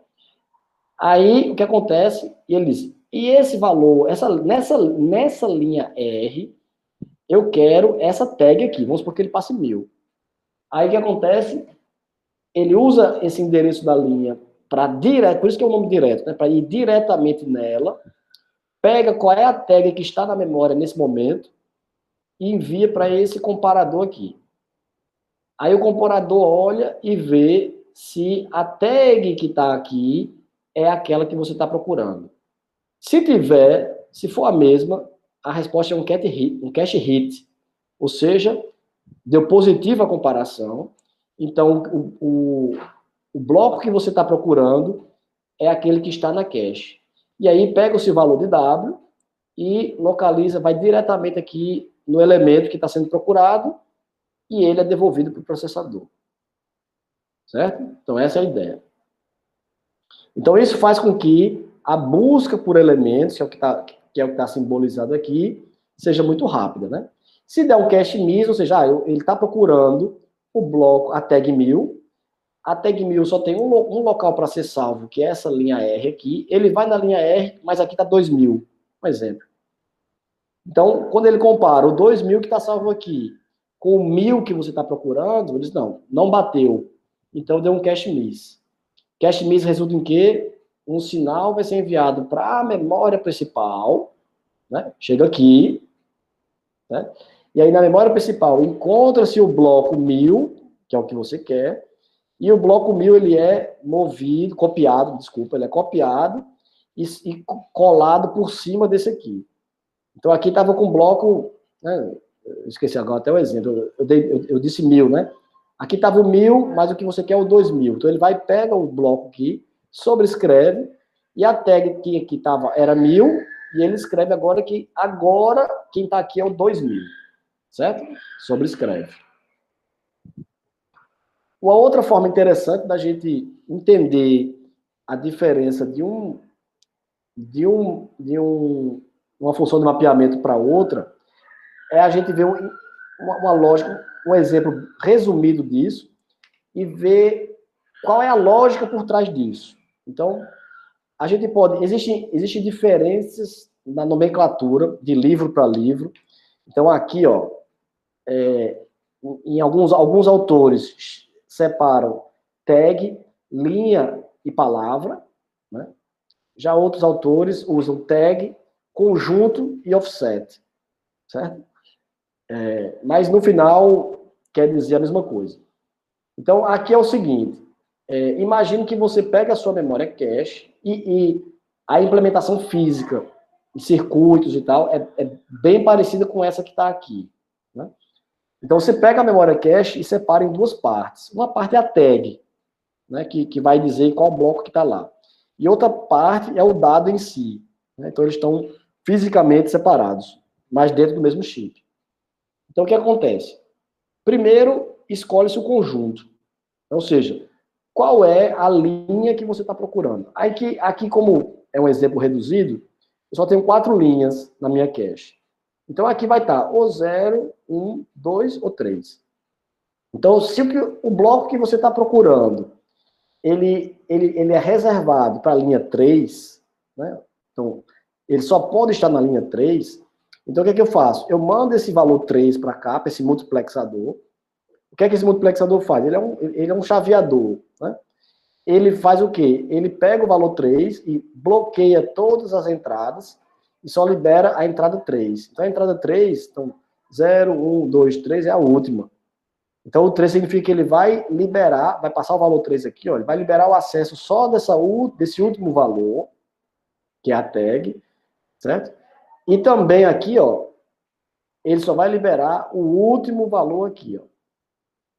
Aí o que acontece? E ele diz, e esse valor, nessa linha R, eu quero essa tag aqui. Vamos supor que ele passe 1000. Aí o que acontece? Ele usa esse endereço da linha para direto, por isso que é o nome direto, né? Para ir diretamente nela, pega qual é a tag que está na memória nesse momento e envia para esse comparador aqui. Aí o comparador olha e vê se a tag que está aqui é aquela que você está procurando. Se tiver, se for a mesma, a resposta é um cache hit, ou seja, deu positiva a comparação. Então, o bloco que você está procurando é aquele que está na cache. E aí pega esse valor de W e localiza, vai diretamente aqui no elemento que está sendo procurado e ele é devolvido para o processador. Certo? Então essa é a ideia. Então isso faz com que a busca por elementos, que é o que está simbolizado aqui, seja muito rápida, né? Se der um cache miss, ou seja, ele está procurando o bloco, a tag 1000, a tag 1000 só tem um local para ser salvo, que é essa linha R aqui. Ele vai na linha R, mas aqui está 2000, um exemplo. Então, quando ele compara o 2000 que está salvo aqui com o 1000 que você está procurando, ele diz, não bateu. Então, deu um cache miss. Cache miss resulta em quê? Um sinal vai ser enviado para a memória principal, né? Chega aqui, né? E aí, na memória principal, encontra-se o bloco 1000, que é o que você quer, e o bloco 1000 ele é ele é copiado e colado por cima desse aqui. Então aqui estava com o bloco, né, esqueci agora até o exemplo, eu disse 1000, né? Aqui estava o 1000, mas o que você quer é o 2000. Então ele vai, pega o bloco aqui, sobrescreve, e a tag que aqui era 1000, e ele escreve agora que quem está aqui é o 2000, certo? Sobrescreve. Uma outra forma interessante da gente entender a diferença de uma função de mapeamento para outra é a gente ver uma lógica, um exemplo resumido disso e ver qual é a lógica por trás disso. Então, a gente pode... Existem diferenças na nomenclatura de livro para livro. Então, aqui, ó, em alguns autores separam tag, linha e palavra, né? Já outros autores usam tag, conjunto e offset, certo? Mas no final quer dizer a mesma coisa. Então aqui é o seguinte, imagine que você pega a sua memória cache e a implementação física, circuitos e tal, é bem parecida com essa que está aqui, né? Então você pega a memória cache e separa em duas partes. Uma parte é a tag, né, que vai dizer qual bloco que está lá. E outra parte é o dado em si, né? Então eles estão fisicamente separados, mas dentro do mesmo chip. Então o que acontece? Primeiro, escolhe-se o conjunto. Ou seja, qual é a linha que você está procurando? Aqui, como é um exemplo reduzido, eu só tenho 4 linhas na minha cache. Então, aqui vai estar ou 0, 1, 2 ou 3. Então, se o bloco que você está procurando, ele é reservado para a linha 3, né? Então, ele só pode estar na linha 3. Então, o que é que eu faço? Eu mando esse valor 3 para cá, para esse multiplexador. O que é que esse multiplexador faz? Ele é um chaveador, né? Ele faz o quê? Ele pega o valor 3 e bloqueia todas as entradas e só libera a entrada 3. Então, a entrada 3, então, 0, 1, 2, 3 é a última. Então, o 3 significa que ele vai liberar, vai passar o valor 3 aqui, ó, ele vai liberar o acesso só desse último valor, que é a tag, certo? E também aqui, ó, ele só vai liberar o último valor aqui, ó,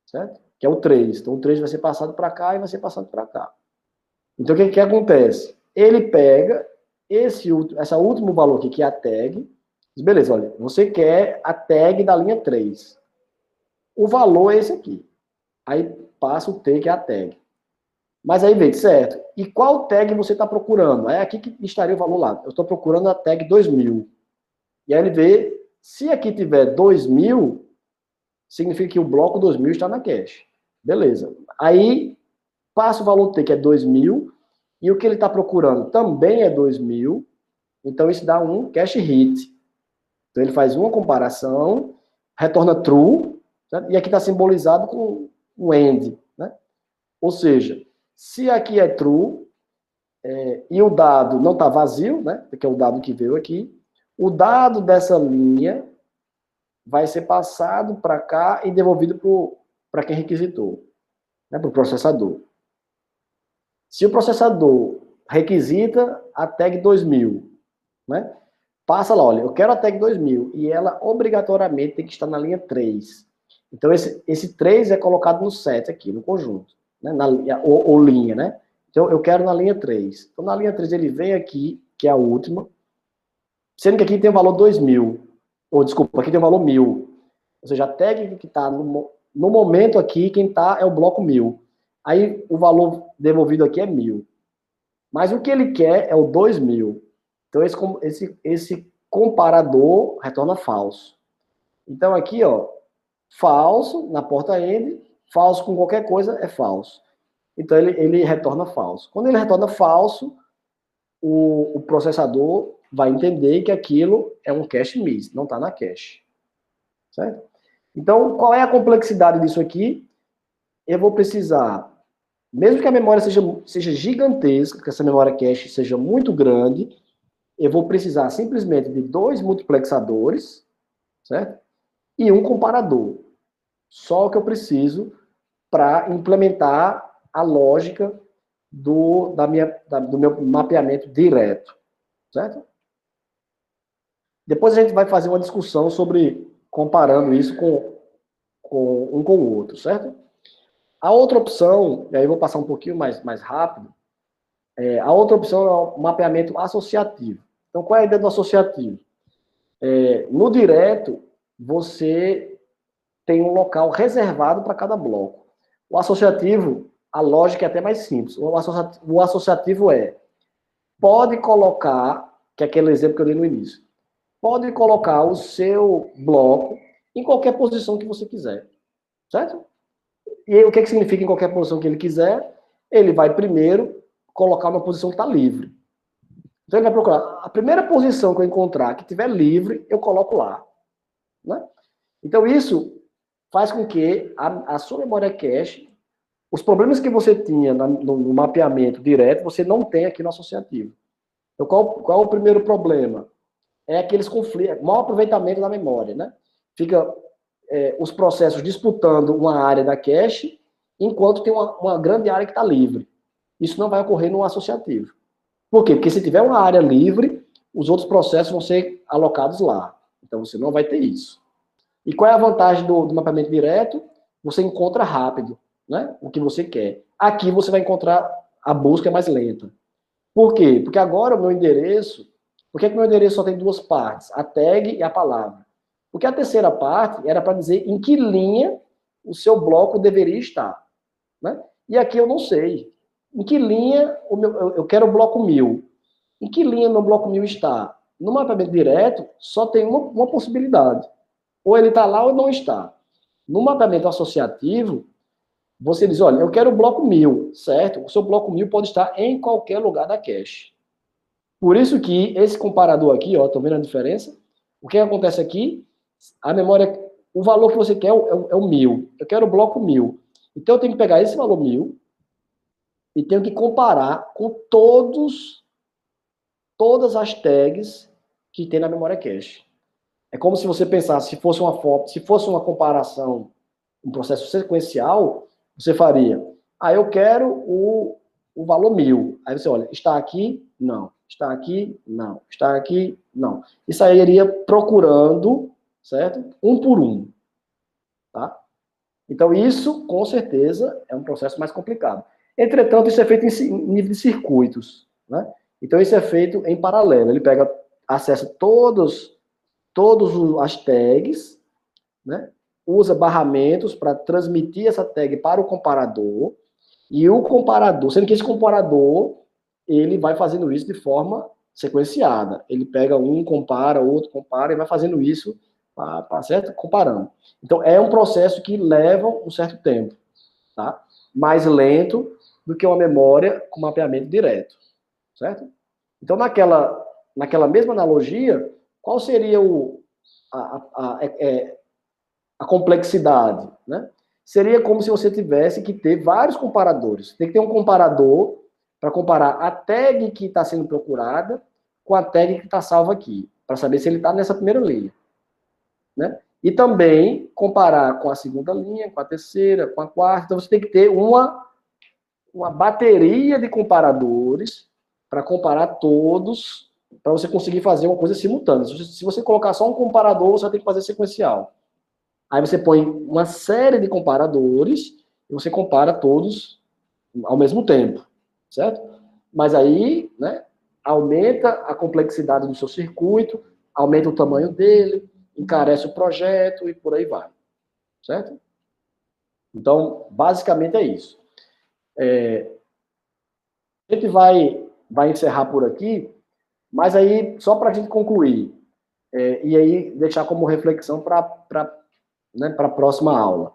certo? Que é o 3. Então, o 3 vai ser passado para cá e vai ser passado para cá. Então, o que acontece? Ele pega essa último valor aqui, que é a tag, diz, beleza, olha, você quer a tag da linha 3. O valor é esse aqui. Aí passa o T, que é a tag. Mas aí vem, certo, e qual tag você está procurando? É aqui que estaria o valor lá. Eu estou procurando a tag 2000. E aí ele vê, se aqui tiver 2000, significa que o bloco 2000 está na cache. Beleza. Aí passa o valor T, que é 2000, e o que ele está procurando também é 2000, então isso dá um cache hit. Então ele faz uma comparação, retorna true, certo? E aqui está simbolizado com o end, né? Ou seja, se aqui é true, e o dado não está vazio, né? Que é o dado que veio aqui, o dado dessa linha vai ser passado para cá e devolvido para quem requisitou, né? Para o processador. Se o processador requisita a tag 2000, né? Passa lá, olha, eu quero a tag 2000, e ela obrigatoriamente tem que estar na linha 3. Então, esse 3 é colocado no set aqui, no conjunto, né? Ou linha, né? Então, eu quero na linha 3. Então, na linha 3, ele vem aqui, que é a última, sendo que aqui tem o valor 2000. Ou, desculpa, aqui tem o valor 1000. Ou seja, a tag que está no momento aqui, quem está é o bloco 1000. Aí, o valor devolvido aqui é 1000. Mas o que ele quer é o 2000. Então, esse comparador retorna falso. Então, aqui, ó, falso na porta end, falso com qualquer coisa é falso. Então, ele retorna falso. Quando ele retorna falso, o processador vai entender que aquilo é um cache miss, não está na cache. Certo? Então, qual é a complexidade disso aqui? Eu vou precisar, mesmo que a memória seja gigantesca, que essa memória cache seja muito grande, eu vou precisar simplesmente de 2 multiplexadores, certo? E um comparador. Só o que eu preciso para implementar a lógica do meu mapeamento direto, certo? Depois a gente vai fazer uma discussão sobre comparando isso com o outro, certo? A outra opção, e aí eu vou passar um pouquinho mais rápido, a outra opção é o mapeamento associativo. Então, qual é a ideia do associativo? No direto, você tem um local reservado para cada bloco. O associativo, a lógica é até mais simples. O associativo pode colocar, que é aquele exemplo que eu dei no início, pode colocar o seu bloco em qualquer posição que você quiser. Certo? E o que significa em qualquer posição que ele quiser? Ele vai primeiro colocar uma posição que está livre. Então ele vai procurar a primeira posição que eu encontrar que estiver livre, eu coloco lá. Né? Então isso faz com que a sua memória cache, os problemas que você tinha no mapeamento direto, você não tem aqui no associativo. Então qual é o primeiro problema? É aqueles conflitos, mau aproveitamento da memória. Né? Fica os processos disputando uma área da cache, enquanto tem uma grande área que está livre. Isso não vai ocorrer no associativo. Por quê? Porque se tiver uma área livre, os outros processos vão ser alocados lá. Então, você não vai ter isso. E qual é a vantagem do mapeamento direto? Você encontra rápido, né? O que você quer. Aqui você vai encontrar a busca mais lenta. Por quê? Porque agora o meu endereço... Por que o meu endereço só tem 2 partes? A tag e a palavra. Porque a terceira parte era para dizer em que linha o seu bloco deveria estar. Né? E aqui eu não sei. Em que linha eu quero o bloco 1000? Em que linha meu bloco 1000 está? no mapeamento direto, só tem uma possibilidade. Ou ele está lá ou não está. No mapeamento associativo, você diz, olha, eu quero o bloco 1000, certo? O seu bloco 1000 pode estar em qualquer lugar da cache. Por isso que esse comparador aqui, ó, estão vendo a diferença? O que acontece aqui? A memória, o valor que você quer é o 1000. Eu quero o bloco 1000. Então eu tenho que pegar esse valor 1000 e tenho que comparar com todas as tags que tem na memória cache. É como se você pensasse, se fosse uma comparação, um processo sequencial, você faria, eu quero o valor 1000. Aí você olha, está aqui? Não. Está aqui? Não. Está aqui? Não. Isso aí iria procurando, certo? Um por um. Tá? Então, isso, com certeza, é um processo mais complicado. Entretanto, isso é feito em nível de circuitos. Né? Então, isso é feito em paralelo. Ele pega, acessa todas as tags, né? Usa barramentos para transmitir essa tag para o comparador, e o comparador, sendo que esse comparador, ele vai fazendo isso de forma sequenciada. Ele pega um, compara, outro compara, e vai fazendo isso, certo? Comparando. Então, é um processo que leva um certo tempo, tá? Mais lento do que uma memória com mapeamento direto, certo? Então, naquela mesma analogia, qual seria a complexidade, né? Seria como se você tivesse que ter vários comparadores. Tem que ter um comparador para comparar a tag que está sendo procurada com a tag que está salva aqui, para saber se ele está nessa primeira linha, né? E também comparar com a segunda linha, com a terceira, com a quarta. Então você tem que ter uma bateria de comparadores para comparar todos, para você conseguir fazer uma coisa simultânea. Se você colocar só um comparador, você vai ter que fazer sequencial. Aí você põe uma série de comparadores e você compara todos ao mesmo tempo, certo? Mas aí, né, aumenta a complexidade do seu circuito, aumenta o tamanho dele, encarece o projeto e por aí vai, certo? Então, basicamente é isso. A gente vai encerrar por aqui, mas aí, só para a gente concluir, e aí deixar como reflexão para a próxima aula.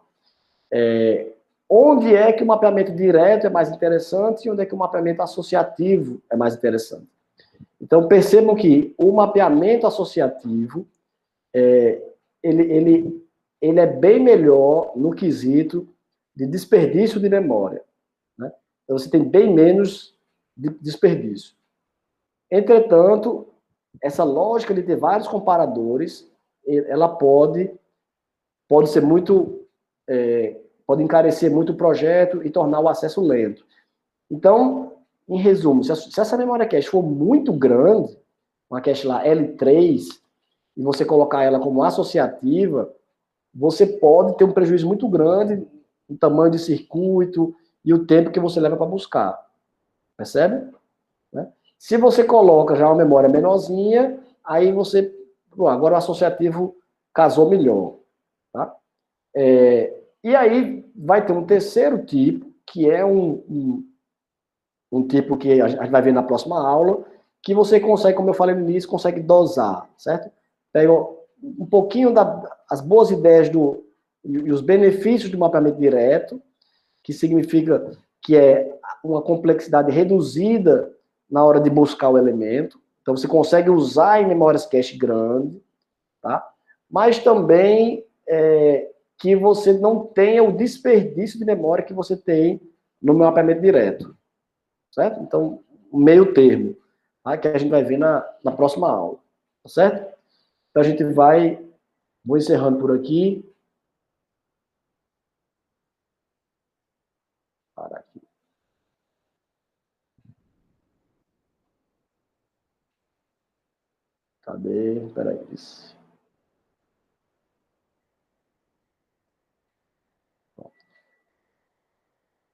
Onde é que o mapeamento direto é mais interessante e onde é que o mapeamento associativo é mais interessante? Então, percebam que o mapeamento associativo, ele é bem melhor no quesito de desperdício de memória. Né? Então, você tem bem menos de desperdício. Entretanto, essa lógica de ter vários comparadores, ela pode ser muito... pode encarecer muito o projeto e tornar o acesso lento. Então, em resumo, se essa memória cache for muito grande, uma cache lá L3, e você colocar ela como associativa, você pode ter um prejuízo muito grande no tamanho de circuito e o tempo que você leva para buscar. Percebe? Né? Se você coloca já uma memória menorzinha, aí você... agora o associativo casou melhor. Tá? E aí vai ter um terceiro tipo, que é um tipo que a gente vai ver na próxima aula, que você consegue, como eu falei no início, consegue dosar, certo? Pega um pouquinho das boas ideias e os benefícios do mapeamento direto, que significa que é uma complexidade reduzida na hora de buscar o elemento. Então, você consegue usar em memórias cache grande, tá? Mas também que você não tenha o desperdício de memória que você tem no mapeamento direto, certo? Então, meio termo, tá? Que a gente vai ver na próxima aula, tá certo? Então, a gente vou encerrando por aqui. Parar aqui. Cadê? Peraí.